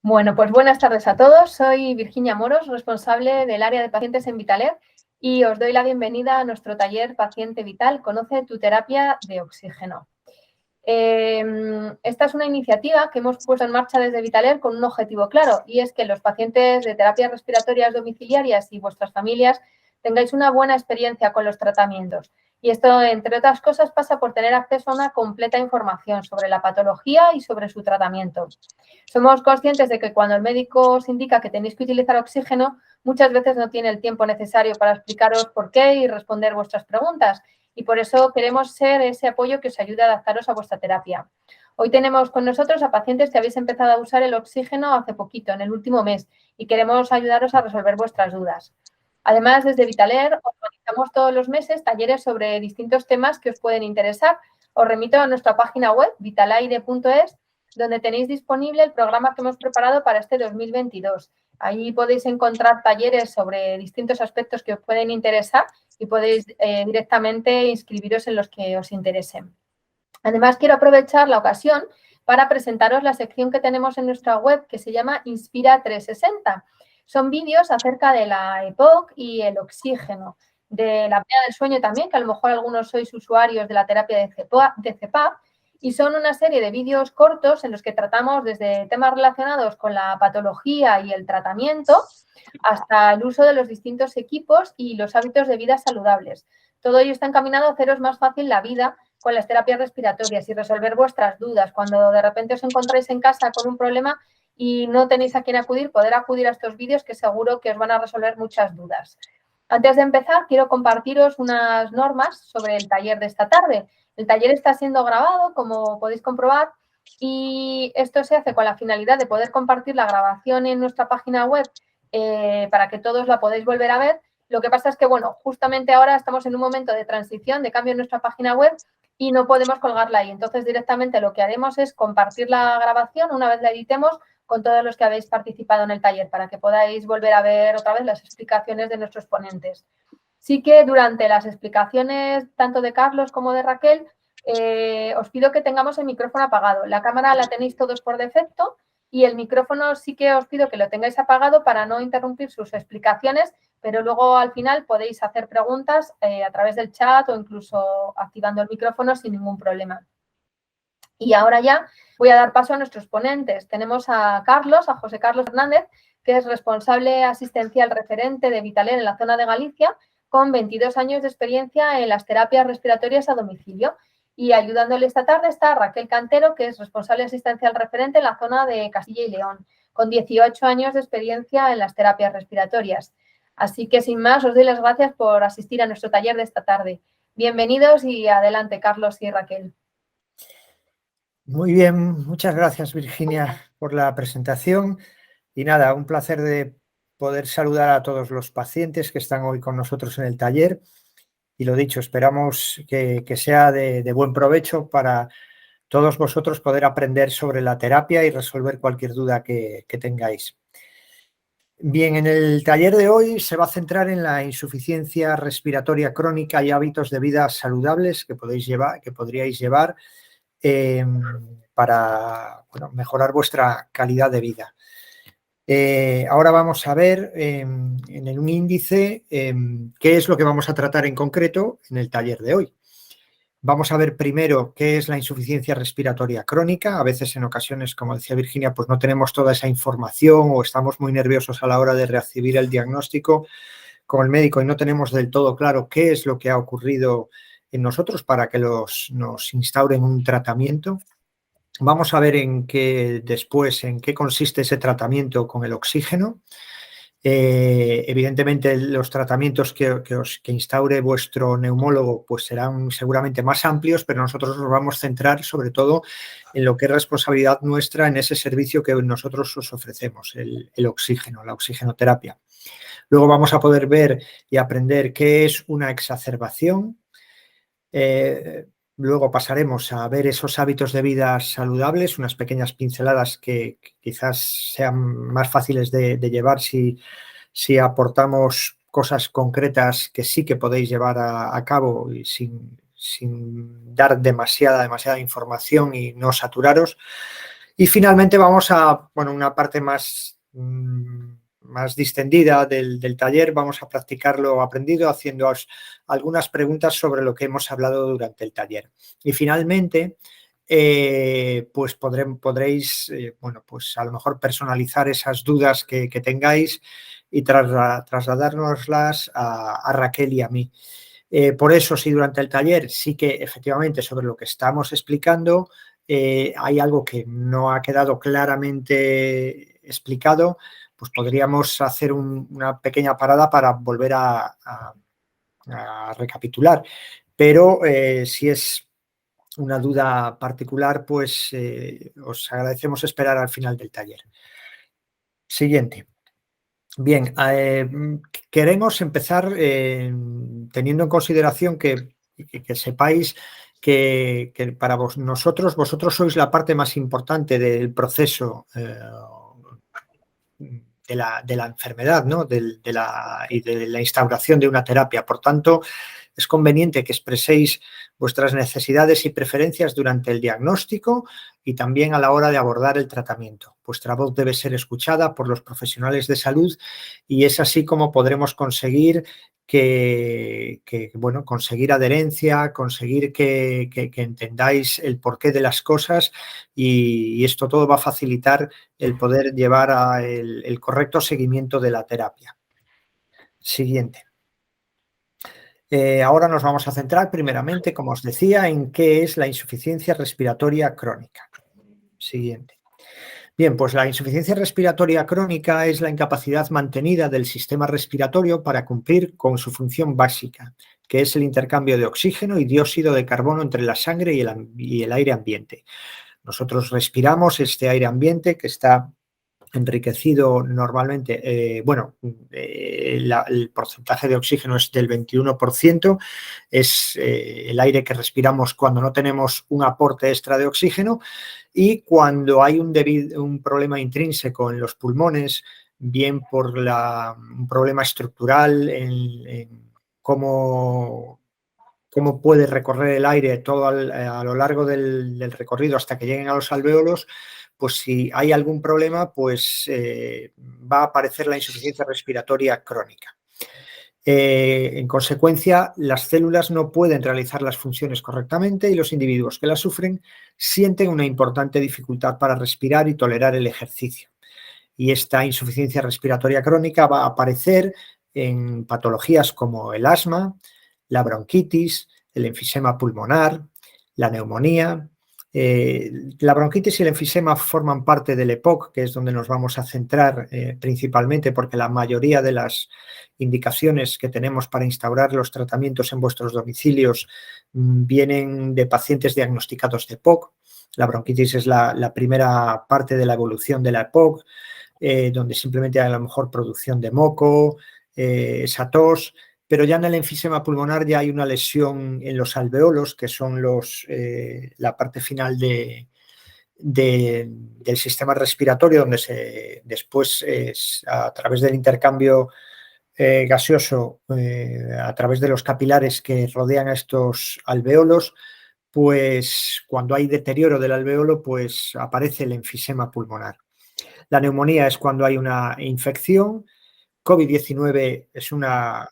Bueno, pues buenas tardes a todos. Soy Virginia Moros, responsable del área de pacientes en Vitaler y os doy la bienvenida a nuestro taller Paciente Vital, Conoce tu terapia de oxígeno. Esta es una iniciativa que hemos puesto en marcha desde Vitaler con un objetivo claro, y es que los pacientes de terapias respiratorias domiciliarias y vuestras familias tengáis una buena experiencia con los tratamientos. Y esto, entre otras cosas, pasa por tener acceso a una completa información sobre la patología y sobre su tratamiento. Somos conscientes de que cuando el médico os indica que tenéis que utilizar oxígeno, muchas veces no tiene el tiempo necesario para explicaros por qué y responder vuestras preguntas. Y por eso queremos ser ese apoyo que os ayude a adaptaros a vuestra terapia. Hoy tenemos con nosotros a pacientes que habéis empezado a usar el oxígeno hace poquito, en el último mes, y queremos ayudaros a resolver vuestras dudas. Además, desde Vitaler organizamos todos los meses talleres sobre distintos temas que os pueden interesar. Os remito a nuestra página web, vitalaire.es, donde tenéis disponible el programa que hemos preparado para este 2022. Ahí podéis encontrar talleres sobre distintos aspectos que os pueden interesar y podéis directamente inscribiros en los que os interesen. Además, quiero aprovechar la ocasión para presentaros la sección que tenemos en nuestra web que se llama Inspira 360. Son vídeos acerca de la EPOC y el oxígeno, de la apnea del sueño también, que a lo mejor algunos sois usuarios de la terapia de CPAP, y son una serie de vídeos cortos en los que tratamos desde temas relacionados con la patología y el tratamiento hasta el uso de los distintos equipos y los hábitos de vida saludables. Todo ello está encaminado a haceros más fácil la vida con las terapias respiratorias y resolver vuestras dudas. Cuando de repente os encontráis en casa con un problema y no tenéis a quién acudir, poder acudir a estos vídeos que seguro que os van a resolver muchas dudas. Antes de empezar, quiero compartiros unas normas sobre el taller de esta tarde. El taller está siendo grabado, como podéis comprobar, y esto se hace con la finalidad de poder compartir la grabación en nuestra página web para que todos la podáis volver a ver. Lo que pasa es que, bueno, justamente ahora estamos en un momento de transición, de cambio en nuestra página web y no podemos colgarla ahí. Entonces, directamente lo que haremos es compartir la grabación una vez la editemos con todos los que habéis participado en el taller para que podáis volver a ver otra vez las explicaciones de nuestros ponentes. Sí que durante las explicaciones tanto de Carlos como de Raquel, os pido que tengamos el micrófono apagado. La cámara la tenéis todos por defecto y el micrófono sí que os pido que lo tengáis apagado para no interrumpir sus explicaciones, pero luego al final podéis hacer preguntas a través del chat o incluso activando el micrófono sin ningún problema. Y ahora ya voy a dar paso a nuestros ponentes. Tenemos a Carlos, a José Carlos Hernández, que es responsable asistencial referente de Vitaler en la zona de Galicia, con 22 años de experiencia en las terapias respiratorias a domicilio. Y ayudándole esta tarde está Raquel Cantero, que es responsable asistencial referente en la zona de Castilla y León, con 18 años de experiencia en las terapias respiratorias. Así que, sin más, os doy las gracias por asistir a nuestro taller de esta tarde. Bienvenidos y adelante, Carlos y Raquel. Muy bien, muchas gracias, Virginia, por la presentación. Y nada, un placer de poder saludar a todos los pacientes que están hoy con nosotros en el taller. Y lo dicho, esperamos que sea de buen provecho para todos vosotros poder aprender sobre la terapia y resolver cualquier duda que tengáis. Bien, en el taller de hoy se va a centrar en la insuficiencia respiratoria crónica y hábitos de vida saludables que podríais llevar para mejorar vuestra calidad de vida. Ahora vamos a ver en un índice qué es lo que vamos a tratar en concreto en el taller de hoy. Vamos a ver primero qué es la insuficiencia respiratoria crónica. A veces, en ocasiones, como decía Virginia, pues no tenemos toda esa información o estamos muy nerviosos a la hora de recibir el diagnóstico con el médico y no tenemos del todo claro qué es lo que ha ocurrido en nosotros para que nos instauren un tratamiento. Vamos a ver en qué consiste ese tratamiento con el oxígeno. Evidentemente, los tratamientos que instaure vuestro neumólogo pues serán seguramente más amplios, pero nosotros nos vamos a centrar sobre todo en lo que es responsabilidad nuestra en ese servicio que nosotros os ofrecemos, el oxígeno, la oxigenoterapia. Luego vamos a poder ver y aprender qué es una exacerbación. Luego pasaremos a ver esos hábitos de vida saludables, unas pequeñas pinceladas que quizás sean más fáciles de llevar si aportamos cosas concretas que sí que podéis llevar a cabo y sin dar demasiada información y no saturaros. Y finalmente vamos a, bueno, una parte más distendida del taller. Vamos a practicar lo aprendido haciéndoos algunas preguntas sobre lo que hemos hablado durante el taller. Y finalmente, pues podréis, bueno, pues a lo mejor personalizar esas dudas que tengáis y trasladárnoslas a Raquel y a mí. Por eso, si durante el taller sí que efectivamente sobre lo que estamos explicando hay algo que no ha quedado claramente explicado, pues podríamos hacer una pequeña parada para volver a recapitular. Pero si es una duda particular, pues os agradecemos esperar al final del taller. Siguiente. Bien, queremos empezar teniendo en consideración que sepáis que para vosotros sois la parte más importante del proceso de la enfermedad, ¿no? Y de la instauración de una terapia. Por tanto, es conveniente que expreséis vuestras necesidades y preferencias durante el diagnóstico y también a la hora de abordar el tratamiento. Vuestra voz debe ser escuchada por los profesionales de salud y es así como podremos conseguir conseguir adherencia, conseguir que entendáis el porqué de las cosas y esto todo va a facilitar el poder llevar el correcto seguimiento de la terapia. Siguiente. Ahora nos vamos a centrar primeramente, como os decía, en qué es la insuficiencia respiratoria crónica. Siguiente. Bien, pues la insuficiencia respiratoria crónica es la incapacidad mantenida del sistema respiratorio para cumplir con su función básica, que es el intercambio de oxígeno y dióxido de carbono entre la sangre y el aire ambiente. Nosotros respiramos este aire ambiente que está enriquecido normalmente, el porcentaje de oxígeno es del 21%, es el aire que respiramos cuando no tenemos un aporte extra de oxígeno y cuando hay un problema intrínseco en los pulmones, bien por un problema estructural en cómo puede recorrer el aire todo a lo largo del recorrido hasta que lleguen a los alvéolos, pues si hay algún problema, pues va a aparecer la insuficiencia respiratoria crónica. En consecuencia, las células no pueden realizar las funciones correctamente y los individuos que las sufren sienten una importante dificultad para respirar y tolerar el ejercicio. Y esta insuficiencia respiratoria crónica va a aparecer en patologías como el asma, la bronquitis, el enfisema pulmonar, la neumonía. La bronquitis y el enfisema forman parte del EPOC, que es donde nos vamos a centrar principalmente porque la mayoría de las indicaciones que tenemos para instaurar los tratamientos en vuestros domicilios vienen de pacientes diagnosticados de EPOC. La bronquitis es la primera parte de la evolución de la EPOC, donde simplemente hay a lo mejor producción de moco, esa tos, pero ya en el enfisema pulmonar ya hay una lesión en los alveolos, que son la parte final del sistema respiratorio, donde después a través del intercambio gaseoso, a través de los capilares que rodean a estos alveolos, pues cuando hay deterioro del alveolo, pues aparece el enfisema pulmonar. La neumonía es cuando hay una infección. COVID-19 es una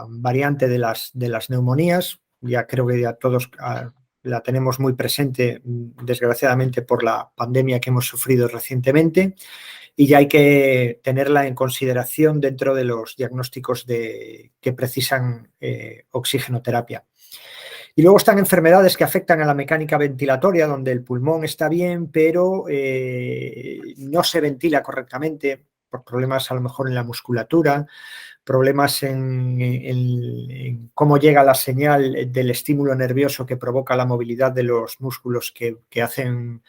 variante de las neumonías, ya creo que ya todos la tenemos muy presente, desgraciadamente por la pandemia que hemos sufrido recientemente, y ya hay que tenerla en consideración dentro de los diagnósticos que precisan oxigenoterapia. Y luego están enfermedades que afectan a la mecánica ventilatoria, donde el pulmón está bien, pero no se ventila correctamente por problemas a lo mejor en la musculatura, problemas en cómo llega la señal del estímulo nervioso que provoca la movilidad de los músculos que hacen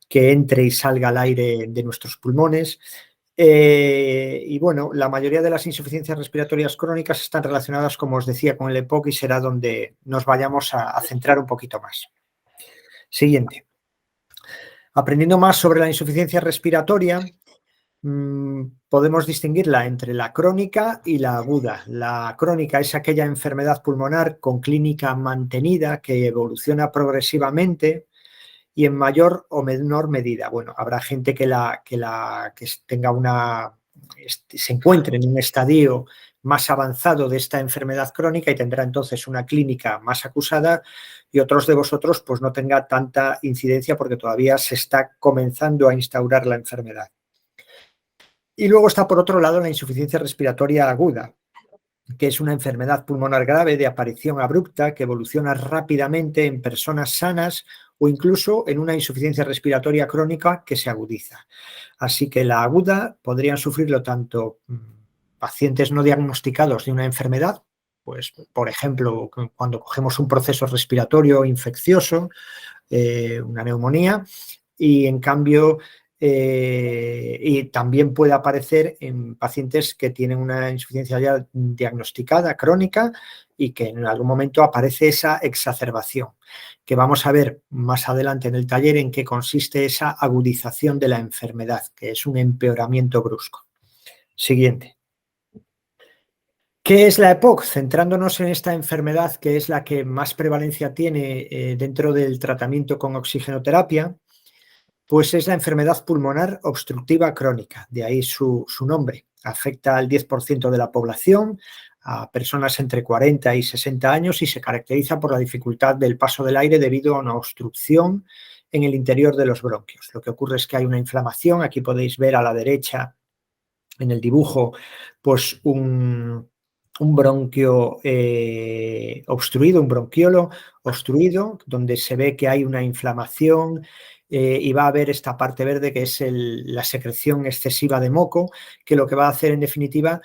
que entre y salga el aire de nuestros pulmones. Y bueno, la mayoría de las insuficiencias respiratorias crónicas están relacionadas, como os decía, con el EPOC y será donde nos vayamos a centrar un poquito más. Siguiente. Aprendiendo más sobre la insuficiencia respiratoria, podemos distinguirla entre la crónica y la aguda. La crónica es aquella enfermedad pulmonar con clínica mantenida que evoluciona progresivamente y en mayor o menor medida. Bueno, habrá gente que se encuentre en un estadio más avanzado de esta enfermedad crónica y tendrá entonces una clínica más acusada, y otros de vosotros pues no tenga tanta incidencia porque todavía se está comenzando a instaurar la enfermedad. Y luego está por otro lado la insuficiencia respiratoria aguda, que es una enfermedad pulmonar grave de aparición abrupta que evoluciona rápidamente en personas sanas o incluso en una insuficiencia respiratoria crónica que se agudiza. Así que la aguda podrían sufrirlo tanto pacientes no diagnosticados de una enfermedad, pues por ejemplo cuando cogemos un proceso respiratorio infeccioso, una neumonía, y en cambio y también puede aparecer en pacientes que tienen una insuficiencia ya diagnosticada, crónica, y que en algún momento aparece esa exacerbación, que vamos a ver más adelante en el taller en qué consiste esa agudización de la enfermedad, que es un empeoramiento brusco. Siguiente. ¿Qué es la EPOC? Centrándonos en esta enfermedad, que es la que más prevalencia tiene dentro del tratamiento con oxigenoterapia, pues es la enfermedad pulmonar obstructiva crónica, de ahí su nombre. Afecta al 10% de la población, a personas entre 40 y 60 años, y se caracteriza por la dificultad del paso del aire debido a una obstrucción en el interior de los bronquios. Lo que ocurre es que hay una inflamación. Aquí podéis ver a la derecha en el dibujo pues un bronquio obstruido, un bronquiolo obstruido, donde se ve que hay una inflamación y va a haber esta parte verde que es la secreción excesiva de moco, que lo que va a hacer en definitiva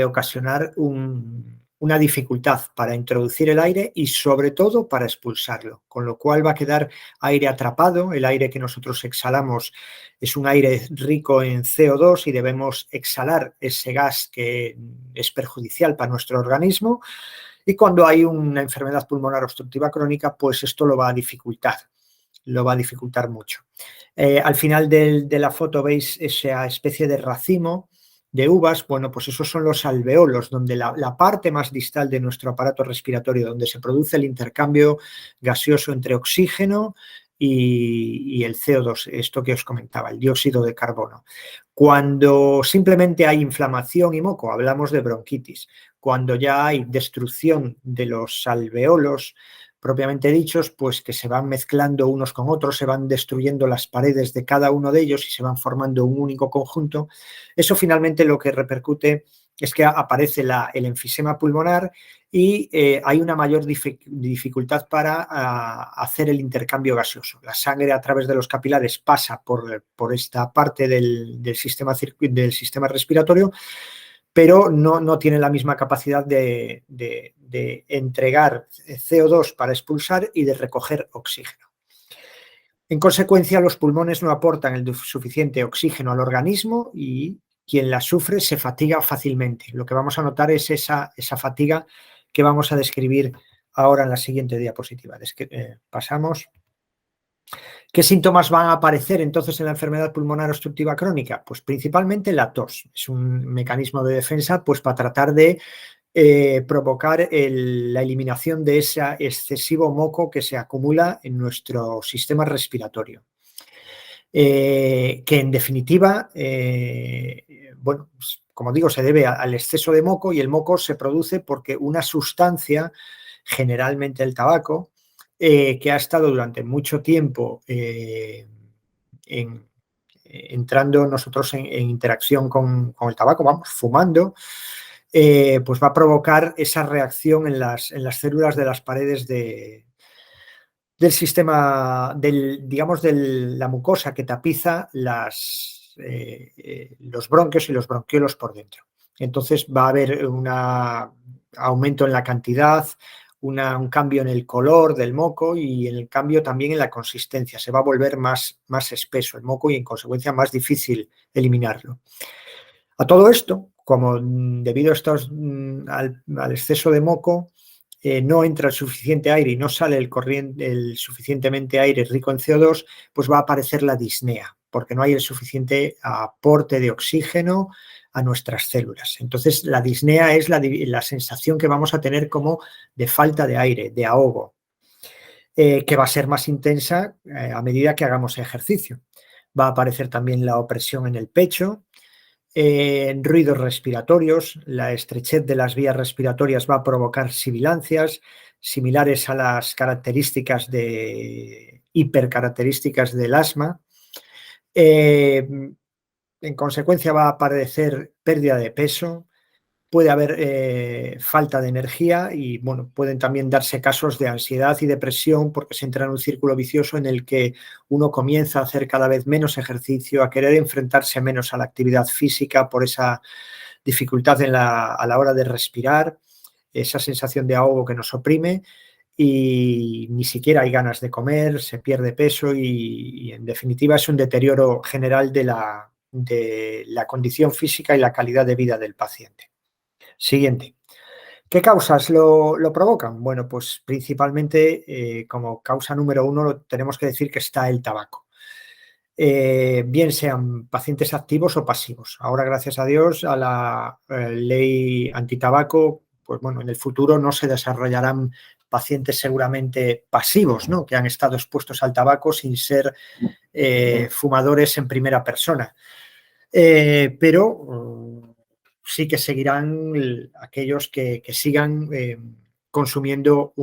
ocasionar una dificultad para introducir el aire y sobre todo para expulsarlo, con lo cual va a quedar aire atrapado. El aire que nosotros exhalamos es un aire rico en CO2 y debemos exhalar ese gas que es perjudicial para nuestro organismo, y cuando hay una enfermedad pulmonar obstructiva crónica, pues esto lo va a dificultar mucho. Al final de la foto veis esa especie de racimo de uvas. Bueno, pues esos son los alveolos, donde la parte más distal de nuestro aparato respiratorio, donde se produce el intercambio gaseoso entre oxígeno y el CO2, esto que os comentaba, el dióxido de carbono. Cuando simplemente hay inflamación y moco, hablamos de bronquitis. Cuando ya hay destrucción de los alveolos propiamente dichos, pues que se van mezclando unos con otros, se van destruyendo las paredes de cada uno de ellos y se van formando un único conjunto. Eso finalmente lo que repercute es que aparece el enfisema pulmonar y hay una mayor dificultad para hacer el intercambio gaseoso. La sangre a través de los capilares pasa por esta parte del sistema respiratorio, pero no tiene la misma capacidad de entregar CO2 para expulsar y de recoger oxígeno. En consecuencia, los pulmones no aportan el suficiente oxígeno al organismo y quien la sufre se fatiga fácilmente. Lo que vamos a notar es esa fatiga que vamos a describir ahora en la siguiente diapositiva. Pasamos. ¿Qué síntomas van a aparecer entonces en la enfermedad pulmonar obstructiva crónica? Pues principalmente la tos. Es un mecanismo de defensa pues para tratar de provocar la eliminación de ese excesivo moco que se acumula en nuestro sistema respiratorio. Que en definitiva, bueno, pues, como digo, se debe al exceso de moco, y el moco se produce porque una sustancia, generalmente el tabaco, que ha estado durante mucho tiempo entrando nosotros en interacción con el tabaco, vamos, fumando, pues va a provocar esa reacción en las células de las paredes del sistema, digamos, de la mucosa que tapiza los bronquios y los bronquiolos por dentro. Entonces va a haber un aumento en la cantidad, un cambio en el color del moco y en el cambio también en la consistencia. Se va a volver más espeso el moco y en consecuencia más difícil eliminarlo. A todo esto, como debido al exceso de moco, no entra el suficiente aire y no sale el suficientemente aire rico en CO2, pues va a aparecer la disnea, porque no hay el suficiente aporte de oxígeno a nuestras células. Entonces, la disnea es la sensación que vamos a tener como de falta de aire, de ahogo. que va a ser más intensa a medida que hagamos ejercicio. Va a aparecer también la opresión en el pecho, ruidos respiratorios, la estrechez de las vías respiratorias va a provocar sibilancias similares a las hipercaracterísticas del asma. En consecuencia va a aparecer pérdida de peso, puede haber falta de energía y bueno, pueden también darse casos de ansiedad y depresión porque se entra en un círculo vicioso en el que uno comienza a hacer cada vez menos ejercicio, a querer enfrentarse menos a la actividad física por esa dificultad a la hora de respirar, esa sensación de ahogo que nos oprime y ni siquiera hay ganas de comer, se pierde peso y en definitiva es un deterioro general de la condición física y la calidad de vida del paciente. Siguiente. ¿Qué causas lo provocan? Bueno, pues principalmente como causa número 1 tenemos que decir que está el tabaco. Bien sean pacientes activos o pasivos. Ahora, gracias a Dios, a la ley antitabaco, pues bueno, en el futuro no se desarrollarán pacientes seguramente pasivos, ¿no? Que han estado expuestos al tabaco sin ser fumadores en primera persona. Pero sí que seguirán aquellos que sigan consumiendo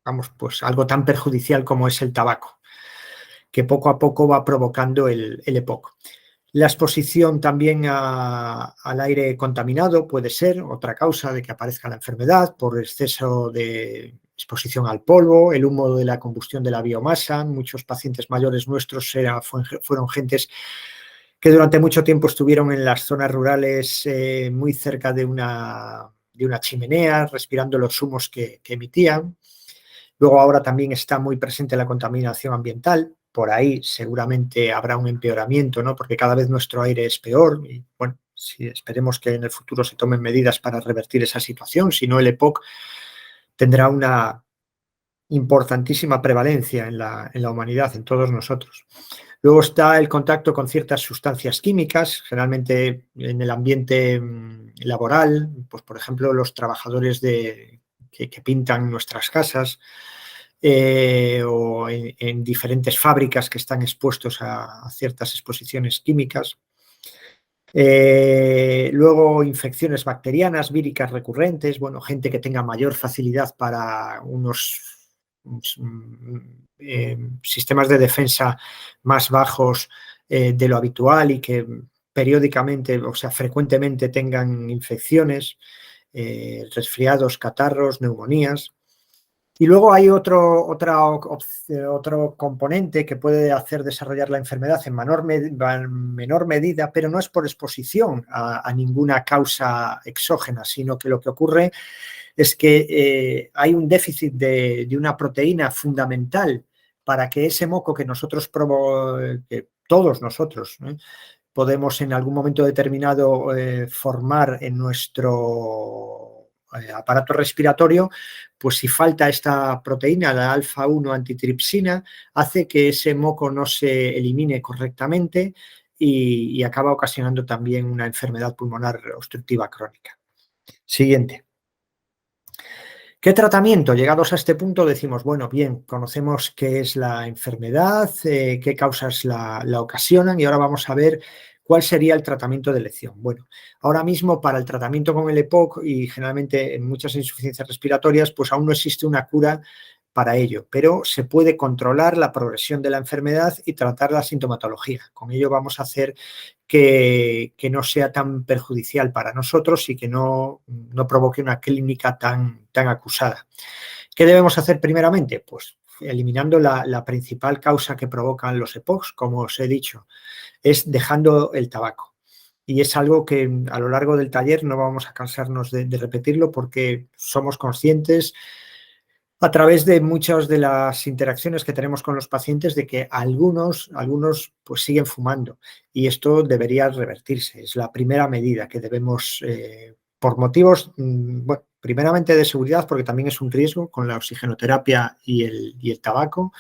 vamos, pues algo tan perjudicial como es el tabaco, que poco a poco va provocando el EPOC. La exposición también al aire contaminado puede ser otra causa de que aparezca la enfermedad por exceso de exposición al polvo, el humo de la combustión de la biomasa. Muchos pacientes mayores nuestros fueron gentes que durante mucho tiempo estuvieron en las zonas rurales muy cerca de una chimenea, respirando los humos que emitían. Luego ahora también está muy presente la contaminación ambiental. Por ahí seguramente habrá un empeoramiento, ¿no? Porque cada vez nuestro aire es peor y bueno, sí, esperemos que en el futuro se tomen medidas para revertir esa situación, si no el EPOC tendrá una importantísima prevalencia en la humanidad, en todos nosotros. Luego está el contacto con ciertas sustancias químicas, generalmente en el ambiente laboral, pues por ejemplo los trabajadores que pintan nuestras casas o en diferentes fábricas que están expuestos a ciertas exposiciones químicas. Luego infecciones bacterianas, víricas recurrentes, bueno, gente que tenga mayor facilidad para unos sistemas de defensa más bajos de lo habitual y que periódicamente, o sea, frecuentemente tengan infecciones, resfriados, catarros, neumonías. Y luego hay otro componente que puede hacer desarrollar la enfermedad en menor medida, pero no es por exposición a ninguna causa exógena, sino que lo que ocurre es que hay un déficit de una proteína fundamental para que ese moco que que todos nosotros podemos en algún momento determinado formar en nuestro aparato respiratorio, pues si falta esta proteína, la alfa-1 antitripsina, hace que ese moco no se elimine correctamente y acaba ocasionando también una enfermedad pulmonar obstructiva crónica. Siguiente. ¿Qué tratamiento? Llegados a este punto decimos, bueno, bien, conocemos qué es la enfermedad, qué causas la ocasionan y ahora vamos a ver cuál sería el tratamiento de elección. Bueno, ahora mismo para el tratamiento con el EPOC y generalmente en muchas insuficiencias respiratorias, pues aún no existe una cura para ello, pero se puede controlar la progresión de la enfermedad y tratar la sintomatología. Con ello vamos a hacer que no sea tan perjudicial para nosotros y que no provoque una clínica tan acusada. ¿Qué debemos hacer primeramente? Pues eliminando la principal causa que provocan los EPOCs, como os he dicho, es dejando el tabaco. Y es algo que a lo largo del taller no vamos a cansarnos de repetirlo porque somos conscientes a través de muchas de las interacciones que tenemos con los pacientes de que algunos pues siguen fumando y esto debería revertirse. Es la primera medida que debemos, por motivos, bueno, primeramente de seguridad, porque también es un riesgo con la oxigenoterapia y el tabaco,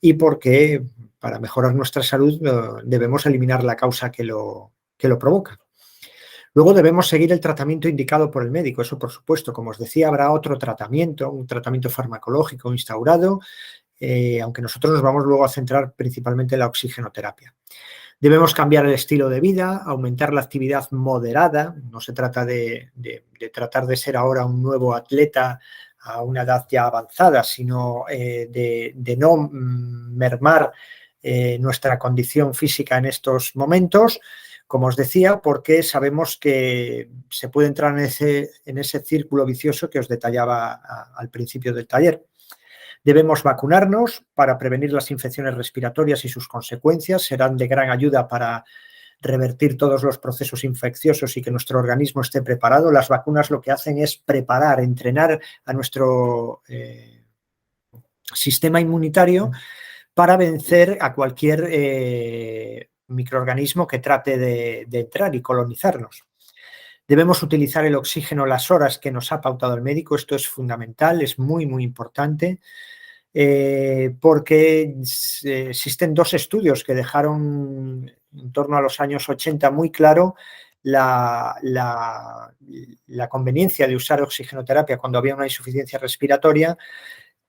y porque para mejorar nuestra salud debemos eliminar la causa que lo provoca. Luego debemos seguir el tratamiento indicado por el médico, eso por supuesto. Como os decía, habrá otro tratamiento, un tratamiento farmacológico instaurado, aunque nosotros nos vamos luego a centrar principalmente en la oxigenoterapia. Debemos cambiar el estilo de vida, aumentar la actividad moderada. No se trata de tratar de ser ahora un nuevo atleta a una edad ya avanzada, sino de no mermar nuestra condición física en estos momentos, como os decía, porque sabemos que se puede entrar en ese círculo vicioso que os detallaba al principio del taller. Debemos vacunarnos para prevenir las infecciones respiratorias y sus consecuencias. Serán de gran ayuda para revertir todos los procesos infecciosos y que nuestro organismo esté preparado. Las vacunas lo que hacen es preparar, entrenar a nuestro sistema inmunitario para vencer a cualquier microorganismo que trate de entrar y colonizarnos. Debemos utilizar el oxígeno las horas que nos ha pautado el médico. Esto es fundamental, es muy, muy importante, porque existen 2 estudios que dejaron en torno a los años 80 muy claro la conveniencia de usar oxigenoterapia cuando había una insuficiencia respiratoria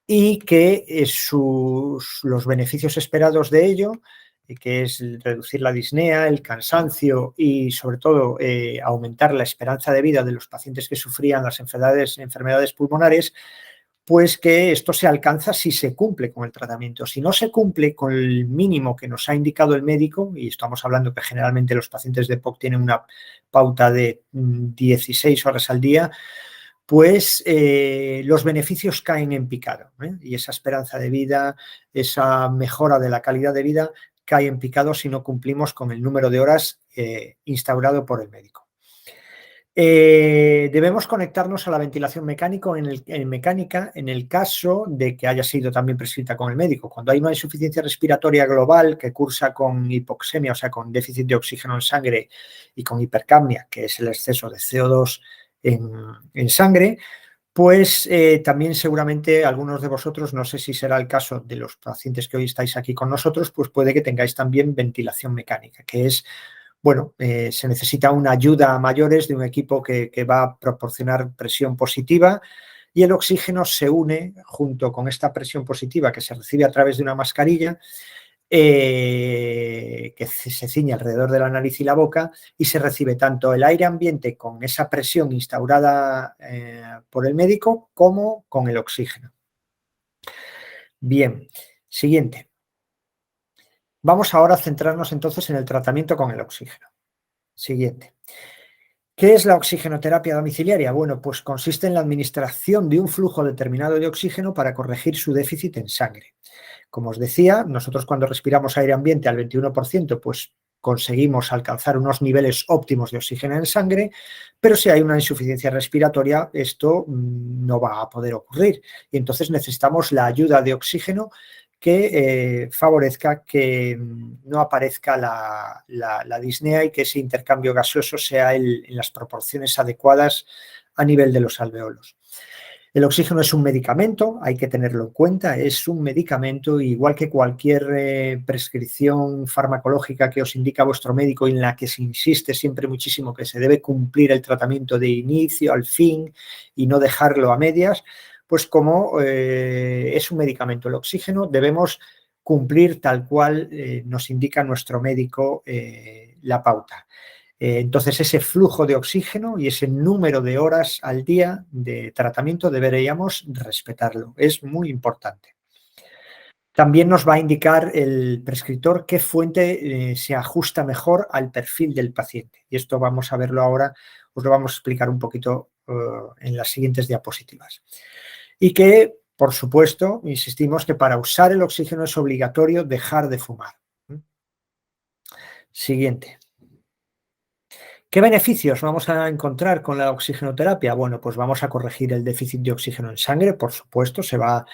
y que los beneficios esperados de ello, que es reducir la disnea, el cansancio y sobre todo aumentar la esperanza de vida de los pacientes que sufrían las enfermedades pulmonares, pues que esto se alcanza si se cumple con el tratamiento. Si no se cumple con el mínimo que nos ha indicado el médico, y estamos hablando que generalmente los pacientes de EPOC tienen una pauta de 16 horas al día, pues los beneficios caen en picado, y esa esperanza de vida, esa mejora de la calidad de vida cae en picado si no cumplimos con el número de horas instaurado por el médico. Debemos conectarnos a la ventilación mecánica en el caso de que haya sido también prescrita con el médico. Cuando hay una insuficiencia respiratoria global que cursa con hipoxemia, o sea, con déficit de oxígeno en sangre, y con hipercapnia, que es el exceso de CO2 en sangre, pues también seguramente algunos de vosotros, no sé si será el caso de los pacientes que hoy estáis aquí con nosotros, pues puede que tengáis también ventilación mecánica, que es, bueno, se necesita una ayuda a mayores de un equipo que va a proporcionar presión positiva, y el oxígeno se une junto con esta presión positiva que se recibe a través de una mascarilla que se ciñe alrededor de la nariz y la boca, y se recibe tanto el aire ambiente con esa presión instaurada por el médico como con el oxígeno. Bien, siguiente. Vamos ahora a centrarnos entonces en el tratamiento con el oxígeno. Siguiente. ¿Qué es la oxigenoterapia domiciliaria? Bueno, pues consiste en la administración de un flujo determinado de oxígeno para corregir su déficit en sangre. Como os decía, nosotros cuando respiramos aire ambiente al 21%, pues conseguimos alcanzar unos niveles óptimos de oxígeno en sangre, pero si hay una insuficiencia respiratoria, esto no va a poder ocurrir. Y entonces necesitamos la ayuda de oxígeno que favorezca que no aparezca la disnea y que ese intercambio gaseoso sea en las proporciones adecuadas a nivel de los alveolos. El oxígeno es un medicamento, hay que tenerlo en cuenta, es un medicamento igual que cualquier prescripción farmacológica que os indica vuestro médico, en la que se insiste siempre muchísimo que se debe cumplir el tratamiento de inicio al fin y no dejarlo a medias. Pues como es un medicamento el oxígeno, debemos cumplir tal cual nos indica nuestro médico la pauta. Entonces ese flujo de oxígeno y ese número de horas al día de tratamiento deberíamos respetarlo. Es muy importante. También nos va a indicar el prescriptor qué fuente se ajusta mejor al perfil del paciente. Y esto vamos a verlo ahora, os lo vamos a explicar un poquito en las siguientes diapositivas. Y que, por supuesto, insistimos que para usar el oxígeno es obligatorio dejar de fumar. Siguiente. ¿Qué beneficios vamos a encontrar con la oxigenoterapia? Bueno, pues vamos a corregir el déficit de oxígeno en sangre, por supuesto, se va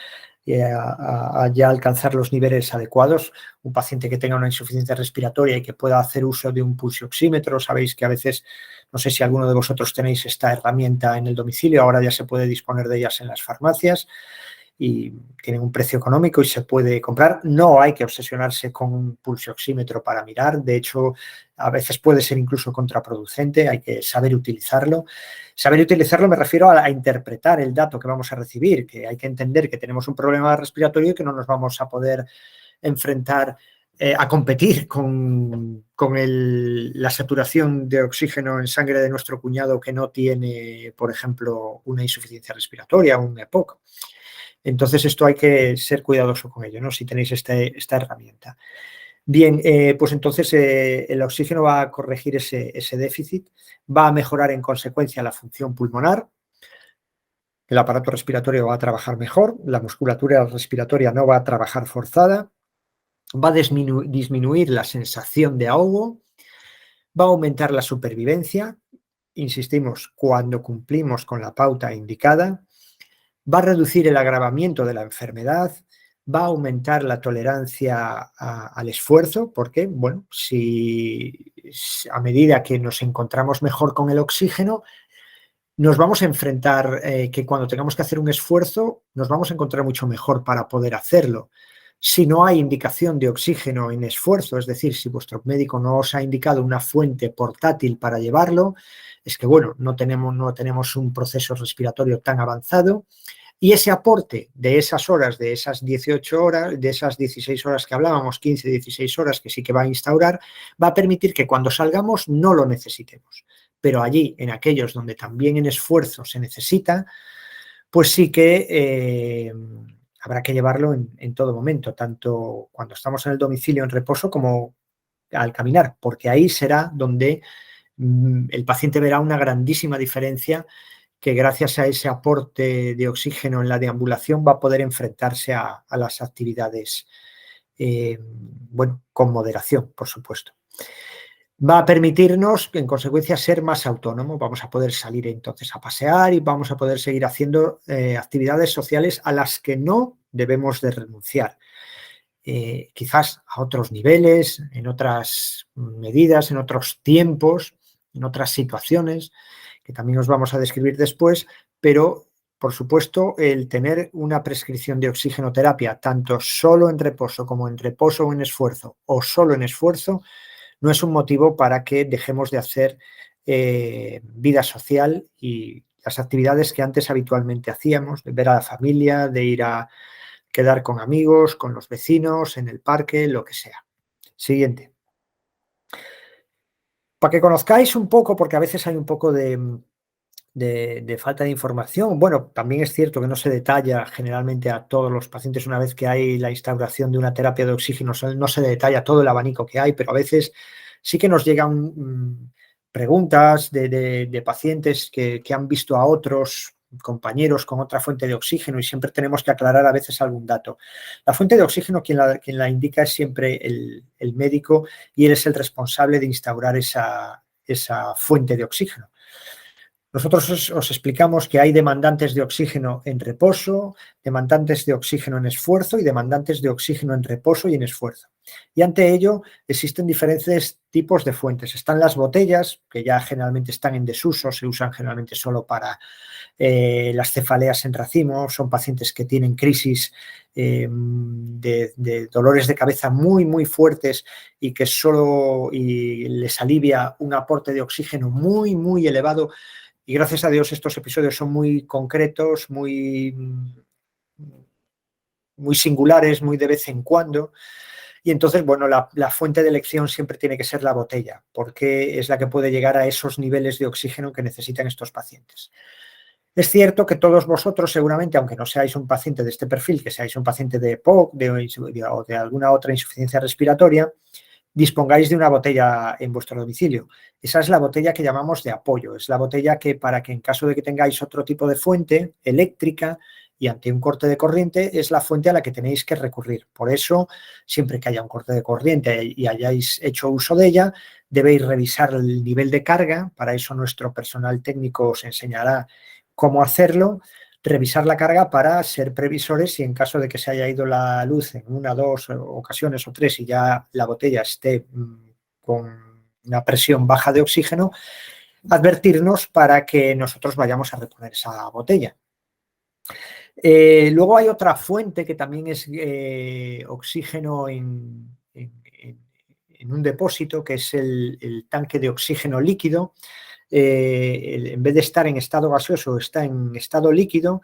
a ya alcanzar los niveles adecuados. Un paciente que tenga una insuficiencia respiratoria y que pueda hacer uso de un pulsioxímetro, sabéis que a veces, no sé si alguno de vosotros tenéis esta herramienta en el domicilio, ahora ya se puede disponer de ellas en las farmacias. y tienen un precio económico y se puede comprar. No hay que obsesionarse con un pulsioxímetro para mirar. De hecho, a veces puede ser incluso contraproducente. Hay que saber utilizarlo. Saber utilizarlo me refiero a interpretar el dato que vamos a recibir, que hay que entender que tenemos un problema respiratorio y que no nos vamos a poder enfrentar a competir con la saturación de oxígeno en sangre de nuestro cuñado que no tiene, por ejemplo, una insuficiencia respiratoria, un EPOC. Entonces, esto hay que ser cuidadoso con ello, ¿no? Si tenéis esta herramienta. Bien, pues entonces el oxígeno va a corregir ese déficit, va a mejorar en consecuencia la función pulmonar, el aparato respiratorio va a trabajar mejor, la musculatura respiratoria no va a trabajar forzada, va a disminuir la sensación de ahogo, va a aumentar la supervivencia, insistimos, cuando cumplimos con la pauta indicada, va a reducir el agravamiento de la enfermedad, va a aumentar la tolerancia al esfuerzo, porque, bueno, si a medida que nos encontramos mejor con el oxígeno, nos vamos a enfrentar que cuando tengamos que hacer un esfuerzo, nos vamos a encontrar mucho mejor para poder hacerlo. Si no hay indicación de oxígeno en esfuerzo, es decir, si vuestro médico no os ha indicado una fuente portátil para llevarlo, es que, bueno, no tenemos un proceso respiratorio tan avanzado. Y ese aporte de esas horas, de esas 18 horas, de esas 16 horas que hablábamos, 15, 16 horas que sí que va a instaurar, va a permitir que cuando salgamos no lo necesitemos. Pero allí, en aquellos donde también en esfuerzo se necesita, pues sí que habrá que llevarlo en todo momento, tanto cuando estamos en el domicilio en reposo como al caminar, porque ahí será donde el paciente verá una grandísima diferencia que gracias a ese aporte de oxígeno en la deambulación va a poder enfrentarse a las actividades, bueno, con moderación, por supuesto. Va a permitirnos, en consecuencia, ser más autónomos. Vamos a poder salir entonces a pasear y vamos a poder seguir haciendo actividades sociales a las que no debemos de renunciar. Quizás a otros niveles, en otras medidas, en otros tiempos, en otras situaciones, que también os vamos a describir después, pero, por supuesto, el tener una prescripción de oxigenoterapia, tanto solo en reposo como en reposo o en esfuerzo, o solo en esfuerzo, no es un motivo para que dejemos de hacer vida social y las actividades que antes habitualmente hacíamos, de ver a la familia, de ir a quedar con amigos, con los vecinos, en el parque, lo que sea. Siguiente. Para que conozcáis un poco, porque a veces hay un poco de falta de información. Bueno, también es cierto que no se detalla generalmente a todos los pacientes una vez que hay la instauración de una terapia de oxígeno, no se detalla todo el abanico que hay, pero a veces sí que nos llegan preguntas de pacientes que han visto a otros compañeros con otra fuente de oxígeno y siempre tenemos que aclarar a veces algún dato. La fuente de oxígeno quien la indica es siempre el médico y él es el responsable de instaurar esa fuente de oxígeno. Nosotros os explicamos que hay demandantes de oxígeno en reposo, demandantes de oxígeno en esfuerzo y demandantes de oxígeno en reposo y en esfuerzo. Y ante ello existen diferentes tipos de fuentes. Están las botellas, que ya generalmente están en desuso, se usan generalmente solo para las cefaleas en racimo, son pacientes que tienen crisis de dolores de cabeza muy, muy fuertes y que solo les alivia un aporte de oxígeno muy, muy elevado. Y gracias a Dios estos episodios son muy concretos, muy singulares, muy de vez en cuando. Y entonces, bueno, la fuente de elección siempre tiene que ser la botella, porque es la que puede llegar a esos niveles de oxígeno que necesitan estos pacientes. Es cierto que todos vosotros seguramente, aunque no seáis un paciente de este perfil, que seáis un paciente de EPOC o de alguna otra insuficiencia respiratoria, dispongáis de una botella en vuestro domicilio. Esa es la botella que llamamos de apoyo, es la botella que para que en caso de que tengáis otro tipo de fuente eléctrica y ante un corte de corriente es la fuente a la que tenéis que recurrir. Por eso, siempre que haya un corte de corriente y hayáis hecho uso de ella, debéis revisar el nivel de carga, para eso nuestro personal técnico os enseñará cómo hacerlo, revisar la carga para ser previsores y en caso de que se haya ido la luz en una, dos ocasiones o tres y ya la botella esté con una presión baja de oxígeno, advertirnos para que nosotros vayamos a reponer esa botella. Luego hay otra fuente que también es oxígeno en un depósito, que es el tanque de oxígeno líquido. En vez de estar en estado gaseoso, está en estado líquido.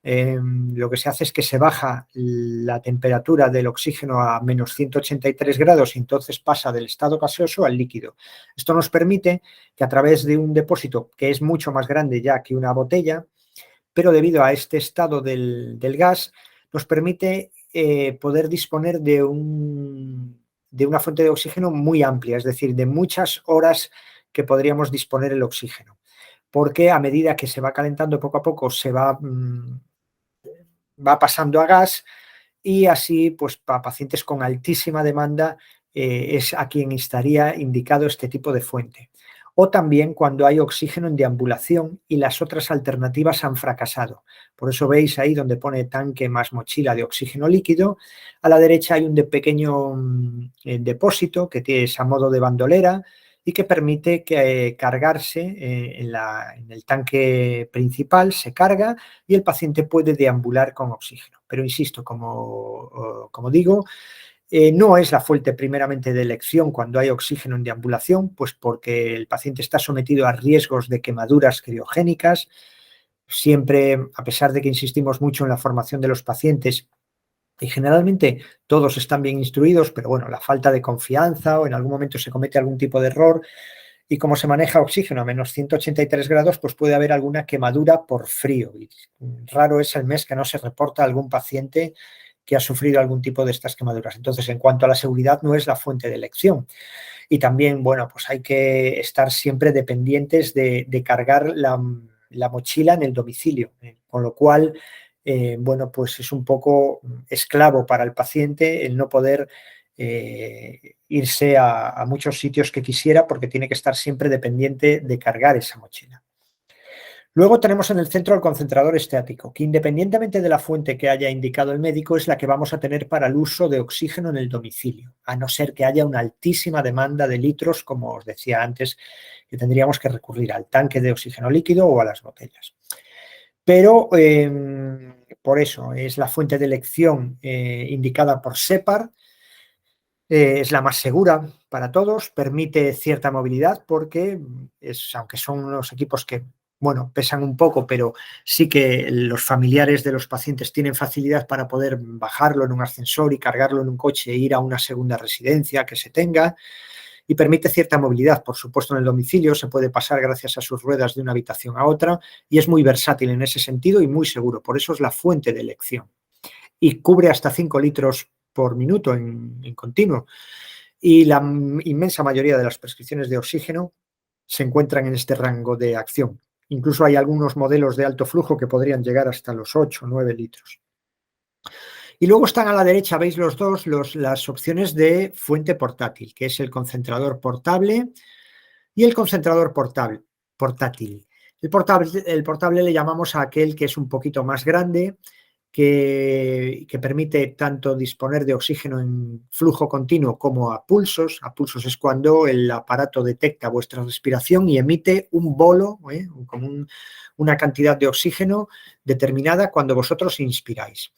Lo que se hace es que se baja la temperatura del oxígeno a menos 183 grados y entonces pasa del estado gaseoso al líquido. Esto nos permite que a través de un depósito que es mucho más grande ya que una botella, pero debido a este estado del gas, nos permite poder disponer de una fuente de oxígeno muy amplia, es decir, de muchas horas que podríamos disponer el oxígeno, porque a medida que se va calentando poco a poco se va pasando a gas, y así, pues para pacientes con altísima demanda es a quien estaría indicado este tipo de fuente. O también cuando hay oxígeno en deambulación y las otras alternativas han fracasado. Por eso veis ahí donde pone tanque más mochila de oxígeno líquido. A la derecha hay un pequeño depósito que es a modo de bandolera y que permite cargarse en el tanque principal, se carga y el paciente puede deambular con oxígeno. Pero insisto, como digo, no es la fuente primeramente de elección cuando hay oxígeno en deambulación, pues porque el paciente está sometido a riesgos de quemaduras criogénicas. Siempre, a pesar de que insistimos mucho en la formación de los pacientes, y generalmente todos están bien instruidos, pero bueno, la falta de confianza o en algún momento se comete algún tipo de error, y como se maneja oxígeno a menos 183 grados, pues puede haber alguna quemadura por frío. Y raro es el mes que no se reporta algún paciente que ha sufrido algún tipo de estas quemaduras. Entonces, en cuanto a la seguridad, no es la fuente de elección. Y también, bueno, pues hay que estar siempre dependientes de cargar la mochila en el domicilio, con lo cual, bueno, pues es un poco esclavo para el paciente el no poder irse a muchos sitios que quisiera, porque tiene que estar siempre dependiente de cargar esa mochila. Luego tenemos en el centro el concentrador estático, que independientemente de la fuente que haya indicado el médico, es la que vamos a tener para el uso de oxígeno en el domicilio, a no ser que haya una altísima demanda de litros, como os decía antes, que tendríamos que recurrir al tanque de oxígeno líquido o a las botellas. Pero por eso es la fuente de elección indicada por SEPAR. Es la más segura para todos, permite cierta movilidad porque, aunque son unos equipos que, bueno, pesan un poco, pero sí que los familiares de los pacientes tienen facilidad para poder bajarlo en un ascensor y cargarlo en un coche e ir a una segunda residencia que se tenga, y permite cierta movilidad. Por supuesto, en el domicilio se puede pasar gracias a sus ruedas de una habitación a otra y es muy versátil en ese sentido y muy seguro. Por eso es la fuente de elección. Y cubre hasta 5 litros por minuto en continuo. Y la inmensa mayoría de las prescripciones de oxígeno se encuentran en este rango de acción. Incluso hay algunos modelos de alto flujo que podrían llegar hasta los 8 o 9 litros. Y luego están a la derecha, veis los dos, las opciones de fuente portátil, que es el concentrador portable y el concentrador portátil. El portable le llamamos a aquel que es un poquito más grande, que permite tanto disponer de oxígeno en flujo continuo como a pulsos. A pulsos es cuando el aparato detecta vuestra respiración y emite un bolo, como una cantidad de oxígeno determinada cuando vosotros inspiráis.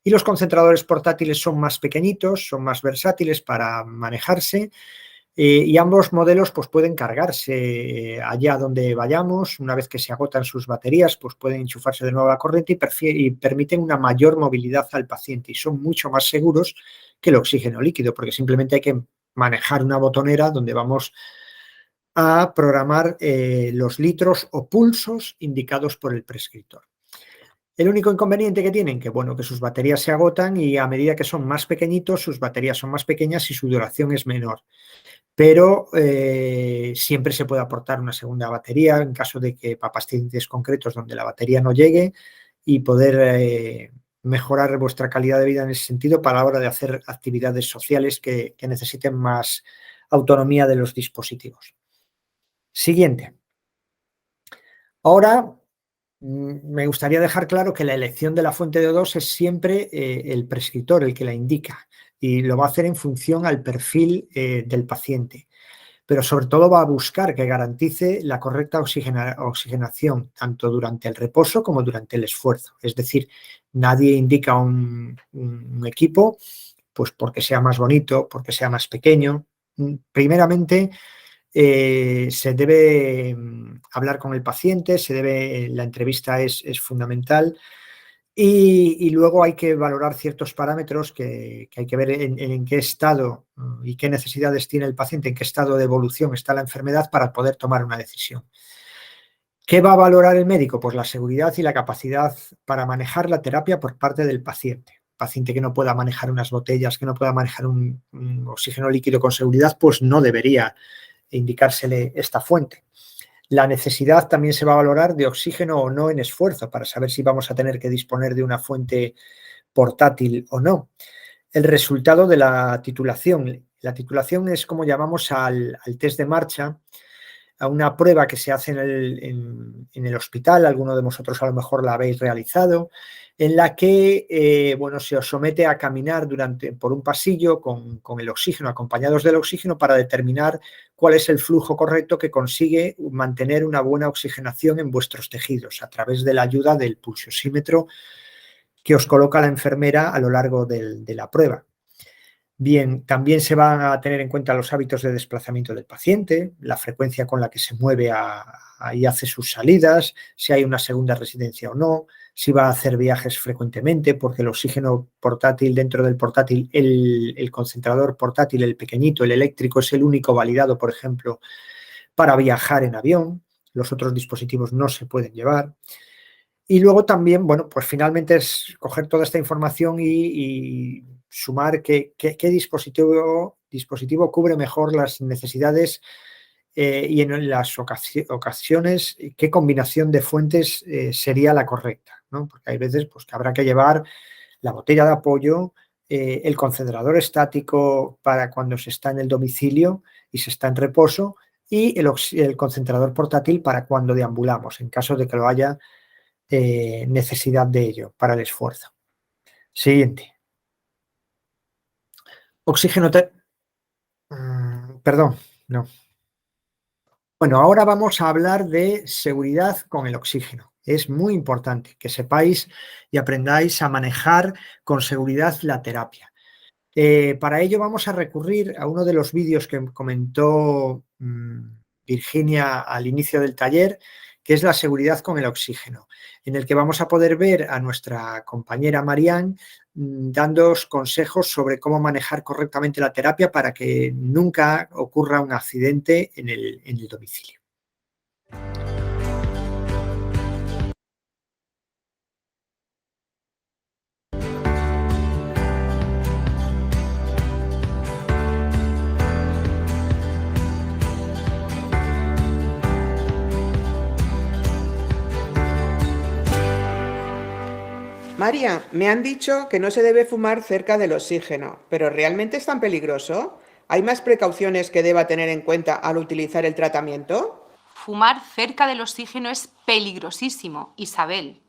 Y los concentradores portátiles son más pequeñitos, son más versátiles para manejarse, y ambos modelos pues, pueden cargarse allá donde vayamos. Una vez que se agotan sus baterías, pues pueden enchufarse de nuevo a la corriente y permiten una mayor movilidad al paciente, y son mucho más seguros que el oxígeno líquido, porque simplemente hay que manejar una botonera donde vamos a programar los litros o pulsos indicados por el prescriptor. El único inconveniente que tienen, que bueno, que sus baterías se agotan y a medida que son más pequeñitos, sus baterías son más pequeñas y su duración es menor. Pero siempre se puede aportar una segunda batería en caso de que para pacientes concretos donde la batería no llegue, y poder mejorar vuestra calidad de vida en ese sentido para la hora de hacer actividades sociales que necesiten más autonomía de los dispositivos. Siguiente. Ahora me gustaría dejar claro que la elección de la fuente de O2 es siempre el prescriptor el que la indica, y lo va a hacer en función al perfil del paciente. pero sobre todo va a buscar que garantice la correcta oxigenación tanto durante el reposo como durante el esfuerzo. Es decir, nadie indica un equipo pues porque sea más bonito, porque sea más pequeño. Primeramente, se debe hablar con el paciente, la entrevista es fundamental. Y luego hay que valorar ciertos parámetros que hay que ver en qué estado y qué necesidades tiene el paciente, en qué estado de evolución está la enfermedad para poder tomar una decisión. ¿Qué va a valorar el médico? Pues la seguridad y la capacidad para manejar la terapia por parte del paciente. Paciente que no pueda manejar unas botellas, que no pueda manejar un oxígeno líquido con seguridad, pues no debería indicársele esta fuente. La necesidad también se va a valorar de oxígeno o no en esfuerzo para saber si vamos a tener que disponer de una fuente portátil o no. El resultado de la titulación. La titulación es como llamamos al test de marcha, a una prueba que se hace en el hospital, alguno de vosotros a lo mejor la habéis realizado, en la que se os somete a caminar por un pasillo con el oxígeno, acompañados del oxígeno, para determinar cuál es el flujo correcto que consigue mantener una buena oxigenación en vuestros tejidos a través de la ayuda del pulsosímetro que os coloca la enfermera a lo largo de la prueba. Bien, también se van a tener en cuenta los hábitos de desplazamiento del paciente, la frecuencia con la que se mueve y hace sus salidas, si hay una segunda residencia o no, si va a hacer viajes frecuentemente, porque el oxígeno portátil dentro del portátil, el concentrador portátil, el pequeñito, el eléctrico, es el único validado, por ejemplo, para viajar en avión. Los otros dispositivos no se pueden llevar. Y luego también, pues finalmente es coger toda esta información y sumar qué dispositivo cubre mejor las necesidades y en las ocasiones qué combinación de fuentes sería la correcta, ¿no? Porque hay veces que habrá que llevar la botella de apoyo, el concentrador estático para cuando se está en el domicilio y se está en reposo, y el concentrador portátil para cuando deambulamos, en caso de que lo haya necesidad de ello para el esfuerzo. Siguiente. Oxígeno. Perdón, no. Bueno, ahora vamos a hablar de seguridad con el oxígeno. Es muy importante que sepáis y aprendáis a manejar con seguridad la terapia. Para ello vamos a recurrir a uno de los vídeos que comentó Virginia al inicio del taller, que es la seguridad con el oxígeno, en el que vamos a poder ver a nuestra compañera Marianne dándoos consejos sobre cómo manejar correctamente la terapia para que nunca ocurra un accidente en el domicilio. María, me han dicho que no se debe fumar cerca del oxígeno, pero ¿realmente es tan peligroso? ¿Hay más precauciones que deba tener en cuenta al utilizar el tratamiento? Fumar cerca del oxígeno es peligrosísimo, Isabel.